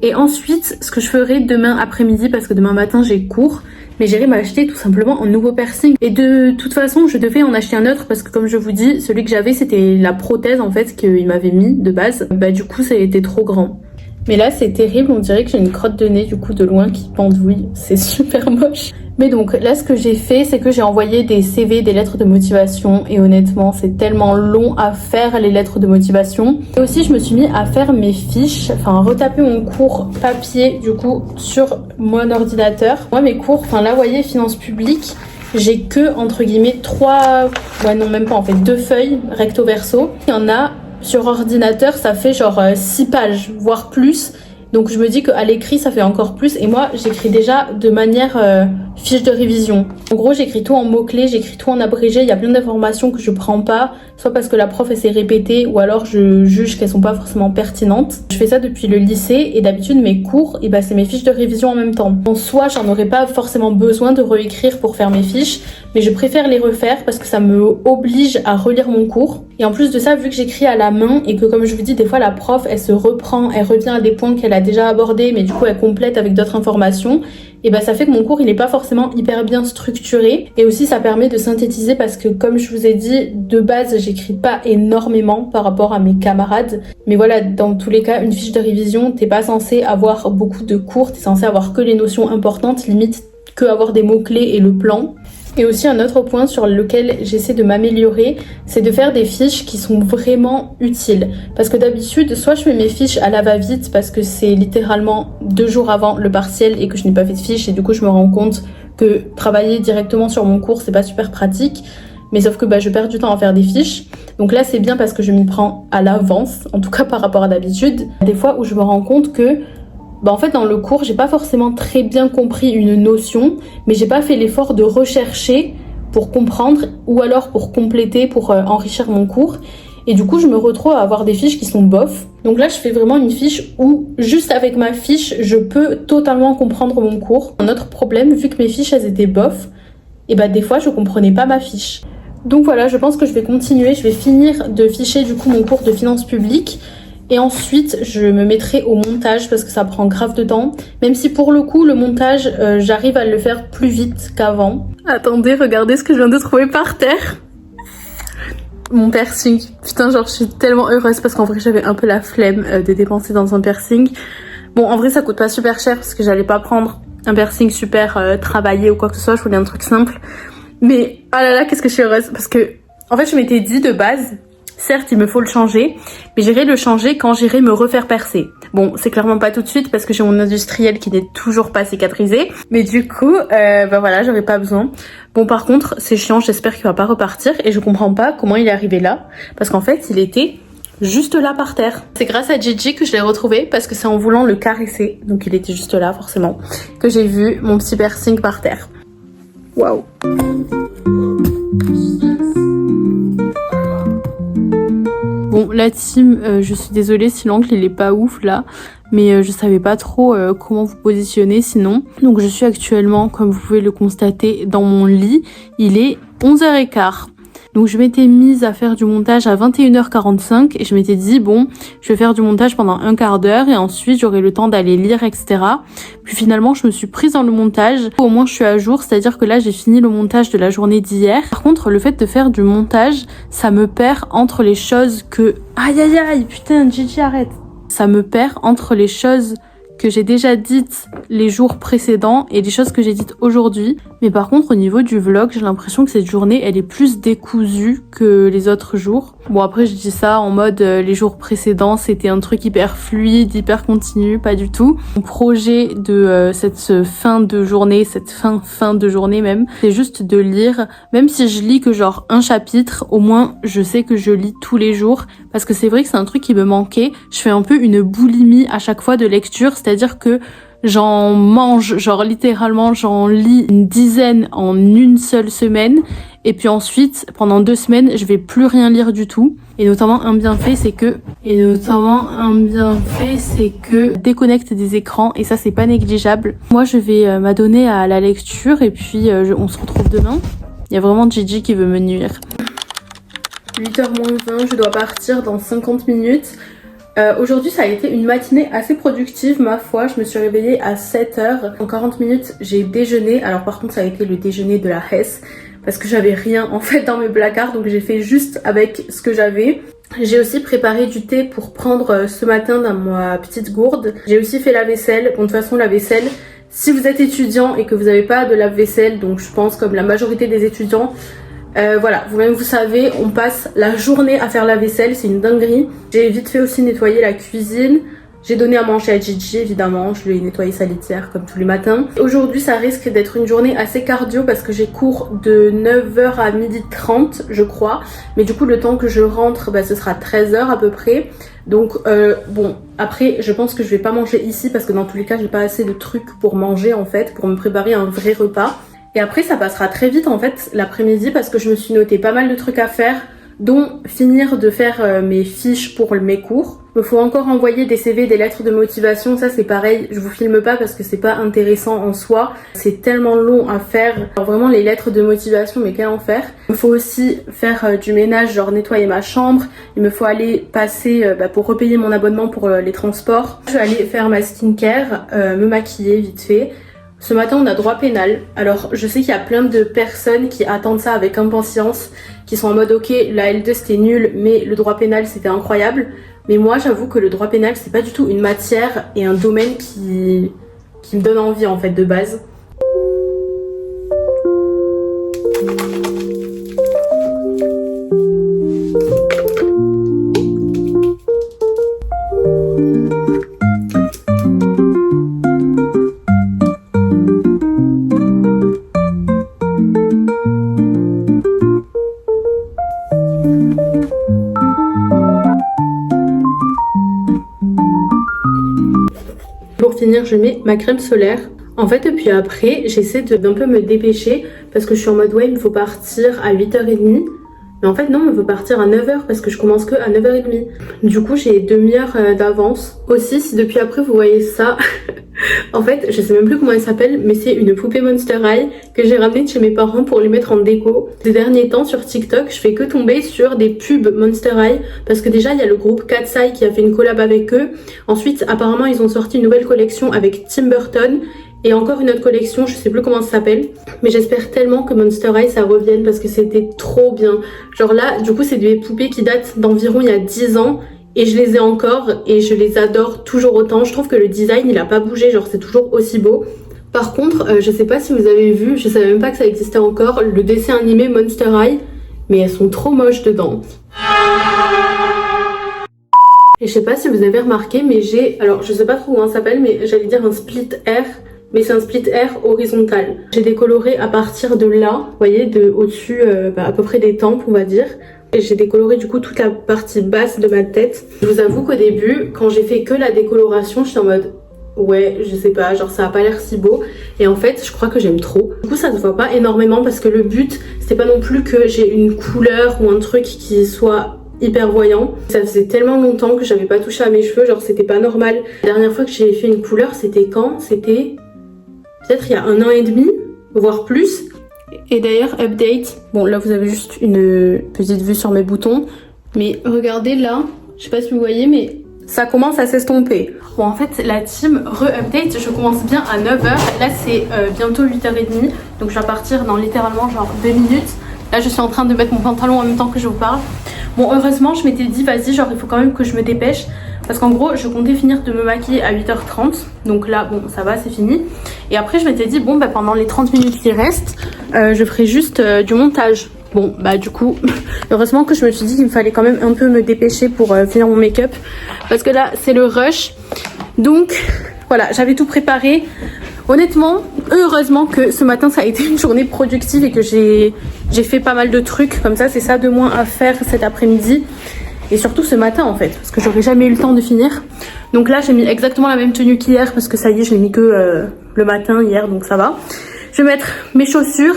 Et ensuite, ce que je ferai demain après-midi, parce que demain matin j'ai cours, mais j'irai m'acheter tout simplement un nouveau piercing. Et de toute façon, je devais en acheter un autre parce que comme je vous dis, celui que j'avais c'était la prothèse en fait qu'il m'avait mis de base. Du coup, ça a été trop grand. Mais là, c'est terrible, on dirait que j'ai une crotte de nez du coup de loin qui pendouille. C'est super moche. Mais donc là, ce que j'ai fait, c'est que j'ai envoyé des CV, des lettres de motivation. Et honnêtement, c'est tellement long à faire les lettres de motivation. Et aussi, je me suis mis à faire mes fiches, enfin retaper mon cours papier du coup sur mon ordinateur. Moi, mes cours, enfin là, vous voyez, finances publiques, j'ai que entre guillemets 3, ouais non même pas en fait, 2 feuilles recto verso. Il y en a sur ordinateur, ça fait genre 6 pages, voire plus. Donc je me dis qu'à l'écrit, ça fait encore plus. Et moi, j'écris déjà de manière fiche de révision. En gros, j'écris tout en mots-clés, j'écris tout en abrégé. Il y a plein d'informations que je prends pas, soit parce que la prof, elle s'est répétée, ou alors je juge qu'elles sont pas forcément pertinentes. Je fais ça depuis le lycée, et d'habitude, mes cours, et c'est mes fiches de révision en même temps. En soi, j'en aurais pas forcément besoin de réécrire pour faire mes fiches, mais je préfère les refaire parce que ça me oblige à relire mon cours. Et en plus de ça, vu que j'écris à la main, et que comme je vous dis, des fois, la prof, elle se reprend, elle revient à des points qu'elle a déjà abordés, mais du coup, elle complète avec d'autres informations. Et ça fait que mon cours il est pas forcément hyper bien structuré, et aussi ça permet de synthétiser parce que comme je vous ai dit, de base j'écris pas énormément par rapport à mes camarades, mais voilà, dans tous les cas, une fiche de révision, t'es pas censé avoir beaucoup de cours, t'es censé avoir que les notions importantes, limite que avoir des mots-clés et le plan. Et aussi un autre point sur lequel j'essaie de m'améliorer, c'est de faire des fiches qui sont vraiment utiles. Parce que d'habitude, soit je fais mes fiches à la va-vite parce que c'est littéralement 2 jours avant le partiel et que je n'ai pas fait de fiches et du coup je me rends compte que travailler directement sur mon cours c'est pas super pratique. Mais sauf que je perds du temps à faire des fiches. Donc là c'est bien parce que je m'y prends à l'avance, en tout cas par rapport à d'habitude. Des fois où je me rends compte que en fait dans le cours j'ai pas forcément très bien compris une notion, mais j'ai pas fait l'effort de rechercher pour comprendre ou alors pour compléter, pour enrichir mon cours. Et du coup je me retrouve à avoir des fiches qui sont bof. Donc là je fais vraiment une fiche où juste avec ma fiche je peux totalement comprendre mon cours. Un autre problème, vu que mes fiches elles étaient bof, et des fois je comprenais pas ma fiche. Donc voilà, je pense que je vais continuer, je vais finir de ficher du coup mon cours de finances publiques. Et ensuite, je me mettrai au montage parce que ça prend grave de temps. Même si pour le coup, le montage, j'arrive à le faire plus vite qu'avant. Attendez, regardez ce que je viens de trouver par terre. Mon piercing. Putain, genre, je suis tellement heureuse parce qu'en vrai, j'avais un peu la flemme de dépenser dans un piercing. Bon, en vrai, ça coûte pas super cher parce que j'allais pas prendre un piercing super travaillé ou quoi que ce soit. Je voulais un truc simple. Mais, ah là là, qu'est-ce que je suis heureuse. Parce que, en fait, je m'étais dit de base... Certes, il me faut le changer, mais j'irai le changer quand j'irai me refaire percer. Bon, c'est clairement pas tout de suite parce que j'ai mon industriel qui n'est toujours pas cicatrisé. Mais du coup, voilà, j'aurais pas besoin. Bon, par contre, c'est chiant, j'espère qu'il va pas repartir. Et je comprends pas comment il est arrivé là. Parce qu'en fait, il était juste là par terre. C'est grâce à Gigi que je l'ai retrouvé parce que c'est en voulant le caresser. Donc il était juste là, forcément. Que j'ai vu mon petit piercing par terre. Waouh. Bon, la team, je suis désolée si l'angle il est pas ouf là, mais je savais pas trop comment vous positionner sinon. Donc je suis actuellement, comme vous pouvez le constater, dans mon lit. Il est 11h15. Donc je m'étais mise à faire du montage à 21h45 et je m'étais dit bon, je vais faire du montage pendant un quart d'heure et ensuite j'aurai le temps d'aller lire, etc. Puis finalement je me suis prise dans le montage. Au moins je suis à jour, c'est-à-dire que là j'ai fini le montage de la journée d'hier. Par contre le fait de faire du montage, ça me perd entre les choses que... Aïe aïe aïe, putain Gigi arrête. Ça me perd entre les choses que j'ai déjà dites les jours précédents et les choses que j'ai dites aujourd'hui. Mais par contre, au niveau du vlog, j'ai l'impression que cette journée, elle est plus décousue que les autres jours. Bon, après, je dis ça en mode les jours précédents, c'était un truc hyper fluide, hyper continu, pas du tout. Mon projet de cette fin de journée, cette fin de journée même, c'est juste de lire. Même si je lis que genre un chapitre, au moins, je sais que je lis tous les jours. Parce que c'est vrai que c'est un truc qui me manquait. Je fais un peu une boulimie à chaque fois de lecture, c'est-à-dire que j'en mange, genre littéralement j'en lis une dizaine en une seule semaine et puis ensuite pendant 2 semaines je vais plus rien lire du tout. Et notamment un bienfait c'est que déconnecte des écrans et ça c'est pas négligeable. Moi je vais m'adonner à la lecture et puis on se retrouve demain. Il y a vraiment Gigi qui veut me nuire. 8h moins 20, je dois partir dans 50 minutes. Aujourd'hui ça a été une matinée assez productive ma foi, je me suis réveillée à 7h. En 40 minutes j'ai déjeuné, alors par contre ça a été le déjeuner de la Hesse parce que j'avais rien en fait dans mes placards donc j'ai fait juste avec ce que j'avais. J'ai aussi préparé du thé pour prendre ce matin dans ma petite gourde. J'ai aussi fait la vaisselle, bon de toute façon la vaisselle, si vous êtes étudiant et que vous n'avez pas de lave-vaisselle, donc je pense comme la majorité des étudiants, voilà, vous-même vous savez, on passe la journée à faire la vaisselle, c'est une dinguerie. J'ai vite fait aussi nettoyer la cuisine. J'ai donné à manger à Gigi évidemment, je lui ai nettoyé sa litière comme tous les matins. Aujourd'hui ça risque d'être une journée assez cardio parce que j'ai cours de 9h à 12h30 je crois. Mais du coup le temps que je rentre, ce sera 13h à peu près. Donc bon, après je pense que je vais pas manger ici parce que dans tous les cas j'ai pas assez de trucs pour manger en fait, pour me préparer un vrai repas. Et après ça passera très vite en fait l'après-midi parce que je me suis noté pas mal de trucs à faire, dont finir de faire mes fiches pour mes cours. Il me faut encore envoyer des CV, des lettres de motivation, ça c'est pareil, je vous filme pas parce que c'est pas intéressant en soi, c'est tellement long à faire. Alors vraiment les lettres de motivation, mais quel enfer. Il me faut aussi faire du ménage, genre nettoyer ma chambre, il me faut aller passer pour repayer mon abonnement pour les transports. Je vais aller faire ma skincare, me maquiller vite fait. Ce matin on a droit pénal, alors je sais qu'il y a plein de personnes qui attendent ça avec impatience, qui sont en mode ok la L2 c'était nul mais le droit pénal c'était incroyable. Mais moi j'avoue que le droit pénal c'est pas du tout une matière et un domaine qui me donne envie en fait de base. Pour finir, je mets ma crème solaire. En fait, depuis après, j'essaie d'un peu me dépêcher parce que je suis en mode ouais, il me faut partir à 8h30. Mais en fait, non, il me faut partir à 9h parce que je commence que à 9h30. Du coup, j'ai demi-heure d'avance. Aussi, si depuis après vous voyez ça, en fait, je sais même plus comment elle s'appelle, mais c'est une poupée Monster High que j'ai ramenée de chez mes parents pour les mettre en déco. Ces derniers temps, sur TikTok, je fais que tomber sur des pubs Monster High parce que déjà, il y a le groupe Cat's Eye qui a fait une collab avec eux. Ensuite, apparemment, ils ont sorti une nouvelle collection avec Tim Burton. Et encore une autre collection, je sais plus comment ça s'appelle. Mais j'espère tellement que Monster High ça revienne parce que c'était trop bien. Genre là, du coup, c'est des poupées qui datent d'environ il y a 10 ans. Et je les ai encore et je les adore toujours autant. Je trouve que le design, il a pas bougé. Genre, c'est toujours aussi beau. Par contre, je sais pas si vous avez vu, je savais même pas que ça existait encore, le dessin animé Monster High. Mais elles sont trop moches dedans. Et je sais pas si vous avez remarqué, mais j'ai... Alors, je sais pas trop comment ça s'appelle, mais j'allais dire un split air. Mais c'est un split air horizontal. J'ai décoloré à partir de là, vous voyez, de au-dessus à peu près des tempes, on va dire. Et j'ai décoloré du coup toute la partie basse de ma tête. Je vous avoue qu'au début, quand j'ai fait que la décoloration, j'étais en mode ouais, je sais pas, genre ça a pas l'air si beau. Et en fait, je crois que j'aime trop. Du coup, ça se voit pas énormément parce que le but, c'était pas non plus que j'ai une couleur ou un truc qui soit hyper voyant. Ça faisait tellement longtemps que j'avais pas touché à mes cheveux, genre c'était pas normal. La dernière fois que j'ai fait une couleur, c'était quand? C'était peut-être il y a 1 an et demi, voire plus. Et d'ailleurs, update, bon là vous avez juste une petite vue sur mes boutons, mais regardez là, je sais pas si vous voyez, mais ça commence à s'estomper. Bon en fait la team re-update, je commence bien à 9h, là c'est bientôt 8h30, donc je vais partir dans littéralement genre 2 minutes. Là je suis en train de mettre mon pantalon en même temps que je vous parle. Bon heureusement je m'étais dit vas-y genre il faut quand même que je me dépêche. Parce qu'en gros, je comptais finir de me maquiller à 8h30. Donc là, bon, ça va, c'est fini. Et après, je m'étais dit, bon, bah, pendant les 30 minutes qui restent, je ferai juste du montage. Bon, bah, du coup, heureusement que je me suis dit qu'il me fallait quand même un peu me dépêcher pour finir mon make-up. Parce que là, c'est le rush. Donc, voilà, j'avais tout préparé. Honnêtement, heureusement que ce matin, ça a été une journée productive et que j'ai fait pas mal de trucs. Comme ça, c'est ça de moins à faire cet après-midi. Et surtout ce matin en fait, parce que j'aurais jamais eu le temps de finir. Donc là j'ai mis exactement la même tenue qu'hier, parce que ça y est, je l'ai mis que le matin hier, donc ça va. Je vais mettre mes chaussures,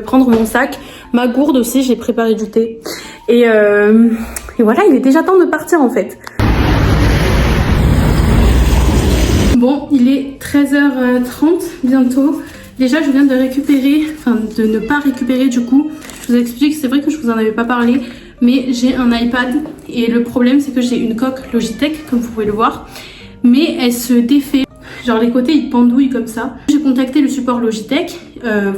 prendre mon sac, ma gourde aussi, j'ai préparé du thé. Et voilà, il est déjà temps de partir en fait. Bon, il est 13h30 bientôt. Déjà je viens de récupérer, enfin de ne pas récupérer du coup. Je vous explique, c'est vrai que je vous en avais pas parlé. Mais j'ai un iPad et le problème c'est que j'ai une coque Logitech comme vous pouvez le voir, mais elle se défait, genre les côtés ils pendouillent comme ça. J'ai contacté le support Logitech,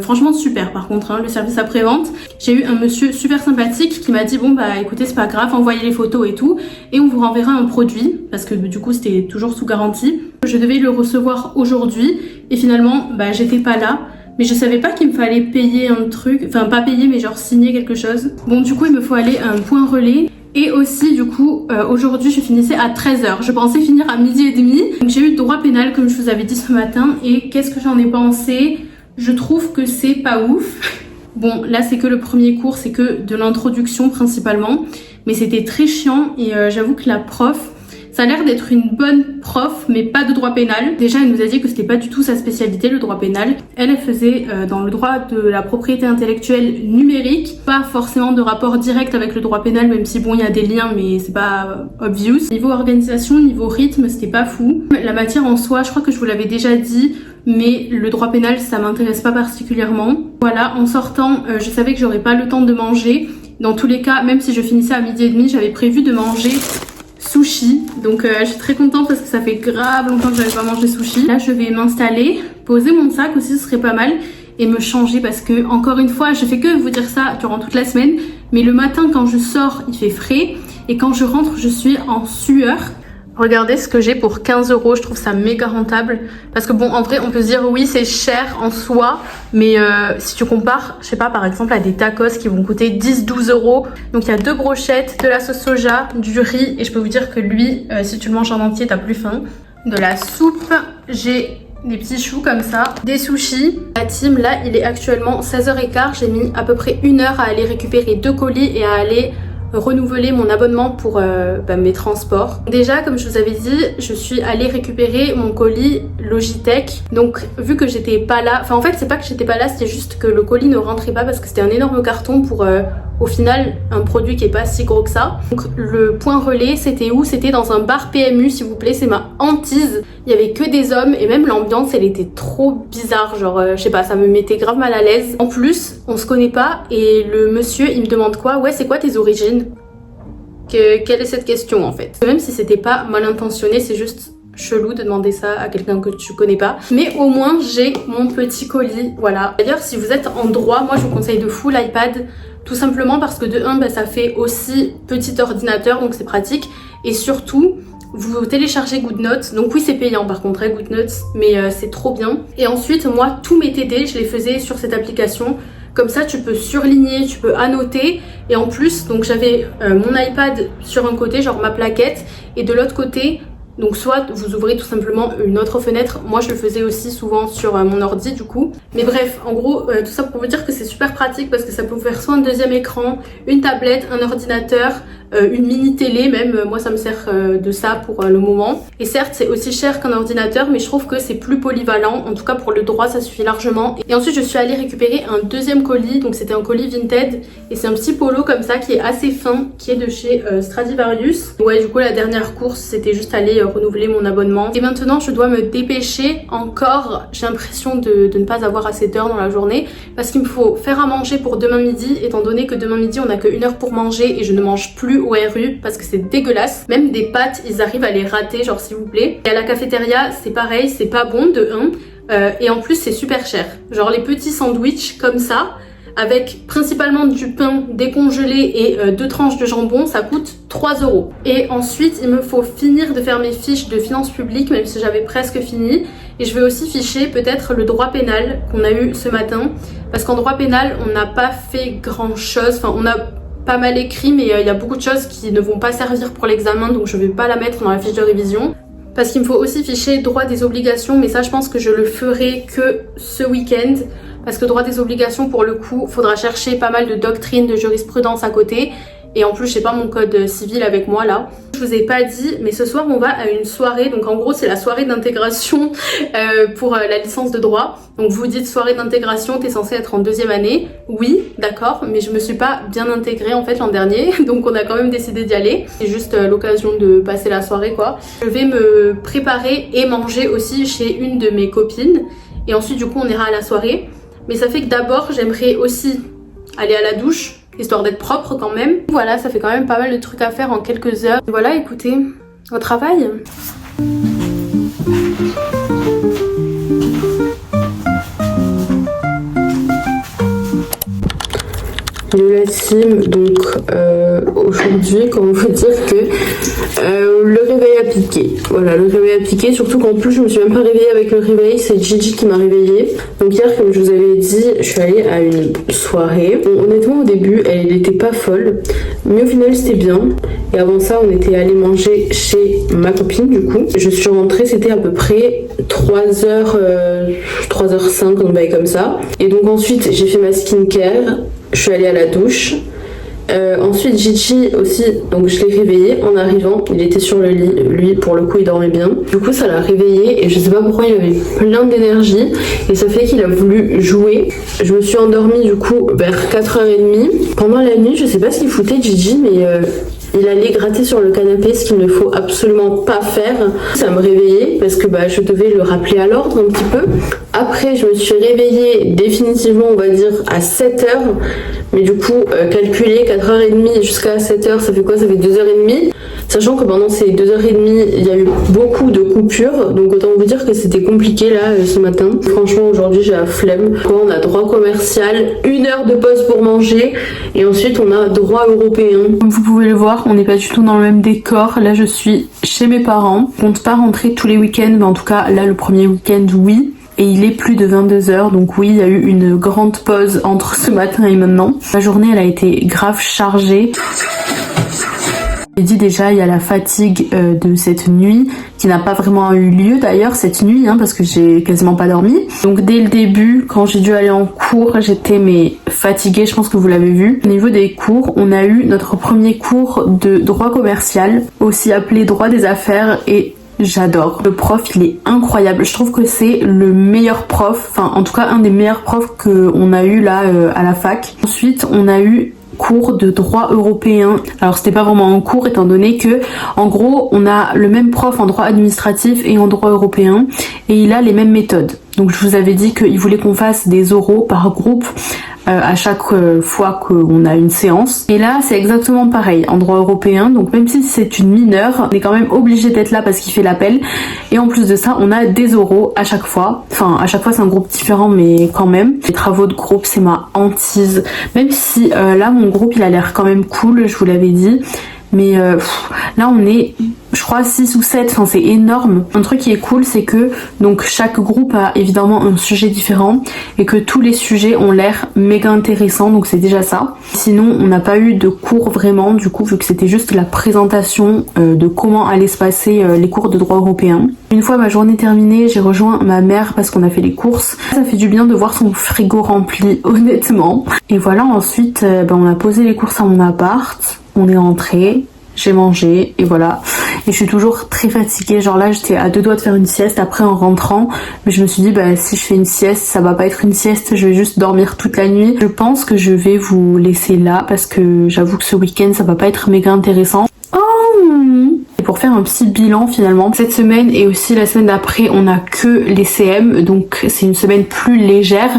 franchement super par contre, hein, le service après-vente. J'ai eu un monsieur super sympathique qui m'a dit bon bah écoutez c'est pas grave, envoyez les photos et tout et on vous renverra un produit parce que du coup c'était toujours sous garantie. Je devais le recevoir aujourd'hui et finalement bah j'étais pas là. Mais je savais pas qu'il me fallait payer un truc, enfin pas payer mais genre signer quelque chose. Bon du coup il me faut aller à un point relais. Et aussi du coup aujourd'hui je finissais à 13h. Je pensais finir à 12h30. Donc j'ai eu le droit pénal comme je vous avais dit ce matin. Et qu'est-ce que j'en ai pensé? Je trouve que c'est pas ouf. Bon là c'est que le premier cours, c'est que de l'introduction principalement. Mais c'était très chiant et j'avoue que la prof... Ça a l'air d'être une bonne prof, mais pas de droit pénal. Déjà, elle nous a dit que c'était pas du tout sa spécialité, le droit pénal. Elle faisait dans le droit de la propriété intellectuelle numérique, pas forcément de rapport direct avec le droit pénal, même si bon, il y a des liens, mais c'est pas obvious. Niveau organisation, niveau rythme, c'était pas fou. La matière en soi, je crois que je vous l'avais déjà dit, mais le droit pénal, ça m'intéresse pas particulièrement. Voilà, en sortant, je savais que j'aurais pas le temps de manger. Dans tous les cas, même si je finissais à 12h30, j'avais prévu de manger sushi, donc je suis très contente parce que ça fait grave longtemps que j'avais pas mangé sushi. Là je vais m'installer, poser mon sac aussi, ce serait pas mal, et me changer parce que encore une fois je fais que vous dire ça durant toute la semaine, mais le matin quand je sors il fait frais et quand je rentre je suis en sueur. Regardez ce que j'ai pour 15 €, je trouve ça méga rentable. Parce que bon, en vrai, on peut se dire oui, c'est cher en soi, mais si tu compares, je sais pas, par exemple à des tacos qui vont coûter 10-12 €. Donc il y a 2 brochettes, de la sauce soja, du riz, et je peux vous dire que lui, si tu le manges en entier, t'as plus faim. De la soupe, j'ai des petits choux comme ça, des sushis. La team, là, il est actuellement 16h15, j'ai mis à peu près 1 heure à aller récupérer 2 colis et à aller renouveler mon abonnement pour mes transports. Déjà, comme je vous avais dit, je suis allée récupérer mon colis Logitech. Donc vu que j'étais pas là, enfin en fait c'est pas que j'étais pas là, c'était juste que le colis ne rentrait pas parce que c'était un énorme carton pour au final un produit qui est pas si gros que ça. Donc le point relais, c'était où? C'était dans un bar PMU, s'il vous plaît, c'est ma hantise. Il y avait que des hommes et même l'ambiance elle était trop bizarre, genre je sais pas, ça me mettait grave mal à l'aise. En plus on se connaît pas et le monsieur il me demande quoi? Ouais, c'est quoi tes origines? Quelle est cette question en fait? Même si c'était pas mal intentionné, c'est juste chelou de demander ça à quelqu'un que tu connais pas. Mais au moins j'ai mon petit colis, voilà. D'ailleurs si vous êtes en droit, moi je vous conseille de fou l'iPad. Tout simplement parce que de 1, ça fait aussi petit ordinateur, donc c'est pratique. Et surtout, vous téléchargez GoodNotes. Donc oui, c'est payant par contre, GoodNotes, mais c'est trop bien. Et ensuite, moi, tous mes TD, je les faisais sur cette application. Comme ça, tu peux surligner, tu peux annoter. Et en plus, donc j'avais mon iPad sur un côté, genre ma plaquette. Et de l'autre côté, donc soit vous ouvrez tout simplement une autre fenêtre. Moi, je le faisais aussi souvent sur mon ordi du coup. Mais bref, en gros, tout ça pour vous dire que c'est super pratique parce que ça peut vous faire soit un deuxième écran, une tablette, un ordinateur, une mini télé même. Moi, ça me sert de ça pour le moment. Et certes, c'est aussi cher qu'un ordinateur, mais je trouve que c'est plus polyvalent. En tout cas, pour le droit, ça suffit largement. Et ensuite, je suis allée récupérer un deuxième colis. Donc, c'était un colis Vinted. Et c'est un petit polo comme ça qui est assez fin, qui est de chez Stradivarius. Ouais, du coup, la dernière course, c'était juste aller renouveler mon abonnement. Et maintenant, je dois me dépêcher encore. J'ai l'impression de ne pas avoir assez d'heures dans la journée parce qu'il me faut faire à manger pour demain midi, étant donné que demain midi, on a que 1 heure pour manger et je ne mange plus au RU parce que c'est dégueulasse. Même des pâtes, ils arrivent à les rater, genre s'il vous plaît. Et à la cafétéria, c'est pareil, c'est pas bon de 1. Et en plus, c'est super cher. Genre les petits sandwichs comme ça, avec principalement du pain décongelé et 2 tranches de jambon, ça coûte 3 €. Et ensuite, il me faut finir de faire mes fiches de finances publiques, même si j'avais presque fini. Et je vais aussi ficher peut-être le droit pénal qu'on a eu ce matin. Parce qu'en droit pénal, on n'a pas fait grand chose. Enfin, on a pas mal écrit, mais il y a beaucoup de choses qui ne vont pas servir pour l'examen, donc je vais pas la mettre dans la fiche de révision. Parce qu'il me faut aussi ficher droit des obligations, mais ça je pense que je le ferai que ce week-end. Parce que droit des obligations, pour le coup, faudra chercher pas mal de doctrine, de jurisprudence à côté. Et en plus, j'ai pas mon code civil avec moi là. Je vous ai pas dit, mais ce soir, on va à une soirée. Donc en gros, c'est la soirée d'intégration pour la licence de droit. Donc vous dites soirée d'intégration, t'es censé être en 2e année. Oui, d'accord, mais je me suis pas bien intégrée en fait l'an dernier. Donc on a quand même décidé d'y aller. C'est juste l'occasion de passer la soirée quoi. Je vais me préparer et manger aussi chez une de mes copines. Et ensuite, du coup, on ira à la soirée. Mais ça fait que d'abord, j'aimerais aussi aller à la douche, histoire d'être propre quand même. Voilà, ça fait quand même pas mal de trucs à faire en quelques heures. Et voilà, écoutez, au travail. De la team, donc aujourd'hui, comment vous dire que le réveil a piqué. Voilà, le réveil a piqué, surtout qu'en plus je me suis même pas réveillée avec le réveil, c'est Gigi qui m'a réveillée. Donc hier, comme je vous avais dit, je suis allée à une soirée. Bon, honnêtement au début, elle n'était pas folle, mais au final c'était bien. Et avant ça, on était allé manger chez ma copine du coup. Je suis rentrée, c'était à peu près 3h, 3h05, on baille comme ça. Et donc ensuite, j'ai fait ma skincare. Je suis allée à la douche. Ensuite Gigi aussi, donc je l'ai réveillé en arrivant, il était sur le lit, lui pour le coup il dormait bien. Du coup ça l'a réveillé et je sais pas pourquoi il avait plein d'énergie et ça fait qu'il a voulu jouer. Je me suis endormie du coup vers 4h30. Pendant la nuit je sais pas ce qu'il foutait Gigi mais il allait gratter sur le canapé, ce qu'il ne faut absolument pas faire. Ça me réveillait parce que je devais le rappeler à l'ordre un petit peu. Après, je me suis réveillée définitivement, on va dire, à 7h. Mais du coup, calculer 4h30 jusqu'à 7h, ça fait quoi? Ça fait 2h30. Sachant que pendant ces 2h30, il y a eu beaucoup de coupures, donc autant vous dire que c'était compliqué là ce matin. Franchement, aujourd'hui j'ai la flemme. On a droit commercial, 1 heure de pause pour manger, et ensuite on a droit européen. Comme vous pouvez le voir, on n'est pas du tout dans le même décor. Là je suis chez mes parents. Je compte pas rentrer tous les week-ends, mais en tout cas là le premier week-end oui. Et il est plus de 22h, donc oui, il y a eu une grande pause entre ce matin et maintenant. La journée, elle a été grave chargée. J'ai dit déjà, il y a la fatigue de cette nuit, qui n'a pas vraiment eu lieu d'ailleurs cette nuit, hein, parce que j'ai quasiment pas dormi. Donc dès le début, quand j'ai dû aller en cours, j'étais fatiguée, je pense que vous l'avez vu. Au niveau des cours, on a eu notre premier cours de droit commercial, aussi appelé droit des affaires, et j'adore. Le prof, il est incroyable. Je trouve que c'est le meilleur prof, enfin en tout cas un des meilleurs profs qu'on a eu là à la fac. Ensuite, on a eu cours de droit européen. Alors c'était pas vraiment un cours étant donné que en gros on a le même prof en droit administratif et en droit européen et il a les mêmes méthodes. Donc je vous avais dit qu'il voulait qu'on fasse des oraux par groupe à chaque fois qu'on a une séance. Et là c'est exactement pareil en droit européen, donc même si c'est une mineure, on est quand même obligé d'être là parce qu'il fait l'appel. Et en plus de ça, on a des oraux à chaque fois. Enfin à chaque fois c'est un groupe différent, mais quand même. Les travaux de groupe c'est ma hantise. Même si là mon groupe il a l'air quand même cool, je vous l'avais dit. Mais là on est, je crois 6 ou 7, enfin c'est énorme. Un truc qui est cool c'est que donc chaque groupe a évidemment un sujet différent et que tous les sujets ont l'air méga intéressants, donc c'est déjà ça. Sinon on n'a pas eu de cours vraiment du coup, vu que c'était juste la présentation de comment allaient se passer les cours de droit européen. Une fois ma journée terminée, j'ai rejoint ma mère parce qu'on a fait les courses. Ça fait du bien de voir son frigo rempli, honnêtement. Et voilà, ensuite on a posé les courses à mon appart. On est rentré, j'ai mangé et voilà. Et je suis toujours très fatiguée, genre là j'étais à 2 doigts de faire une sieste après en rentrant, mais je me suis dit si je fais une sieste ça va pas être une sieste, je vais juste dormir toute la nuit. Je pense que je vais vous laisser là parce que j'avoue que ce week-end ça va pas être méga intéressant. Et pour faire un petit bilan finalement, cette semaine et aussi la semaine d'après on a que les CM, donc c'est une semaine plus légère,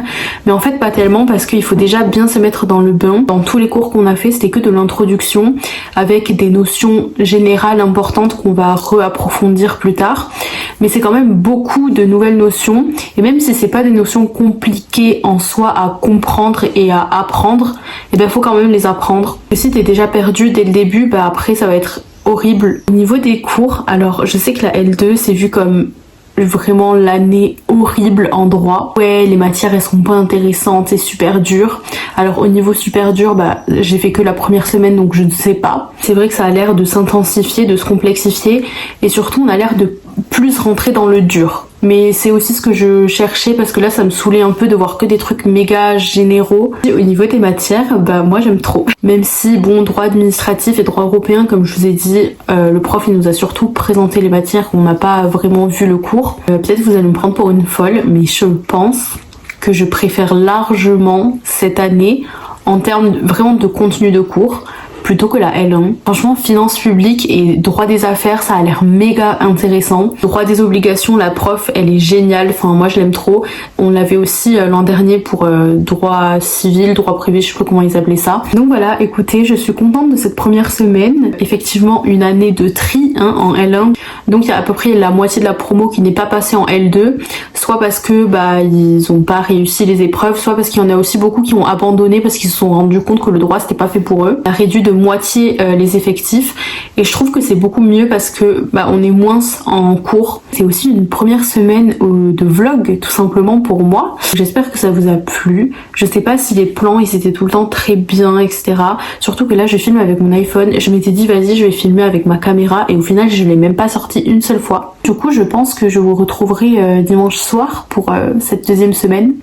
mais en fait pas tellement parce qu'il faut déjà bien se mettre dans le bain. Dans tous les cours qu'on a fait c'était que de l'introduction avec des notions générales importantes qu'on va réapprofondir plus tard, mais c'est quand même beaucoup de nouvelles notions et même si c'est pas des notions compliquées en soi à comprendre et à apprendre, et ben faut quand même les apprendre. Et si t'es déjà perdu dès le début, après ça va être horrible. Au niveau des cours, alors je sais que la L2 c'est vu comme vraiment l'année horrible en droit. Ouais, les matières elles sont pas intéressantes, c'est super dur. Alors au niveau super dur, j'ai fait que la première semaine donc je ne sais pas. C'est vrai que ça a l'air de s'intensifier, de se complexifier et surtout on a l'air de plus rentrer dans le dur. Mais c'est aussi ce que je cherchais parce que là ça me saoulait un peu de voir que des trucs méga généraux. Et au niveau des matières, moi j'aime trop. Même si droit administratif et droit européen, comme je vous ai dit, le prof il nous a surtout présenté les matières, on n'a pas vraiment vu le cours. Peut-être vous allez me prendre pour une folle, mais je pense que je préfère largement cette année en termes vraiment de contenu de cours plutôt que la L1. Franchement, finance publique et droit des affaires, ça a l'air méga intéressant. Droit des obligations, la prof, elle est géniale. Enfin, moi, je l'aime trop. On l'avait aussi l'an dernier pour droit civil, droit privé, je sais pas comment ils appelaient ça. Donc voilà, écoutez, je suis contente de cette première semaine. Effectivement, une année de tri en L1. Donc il y a à peu près la moitié de la promo qui n'est pas passée en L2, soit parce que ils ont pas réussi les épreuves, soit parce qu'il y en a aussi beaucoup qui ont abandonné parce qu'ils se sont rendus compte que le droit c'était pas fait pour eux. On a réduit de moitié les effectifs et je trouve que c'est beaucoup mieux parce que on est moins en cours. C'est aussi une première semaine de vlog tout simplement pour moi. J'espère que ça vous a plu. Je sais pas si les plans ils étaient tout le temps très bien, etc. Surtout que là je filme avec mon iPhone. Je m'étais dit vas-y je vais filmer avec ma caméra et au final je l'ai même pas sorti une seule fois. Du coup je pense que je vous retrouverai dimanche soir pour cette deuxième semaine.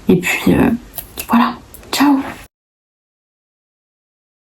Et puis voilà, ciao.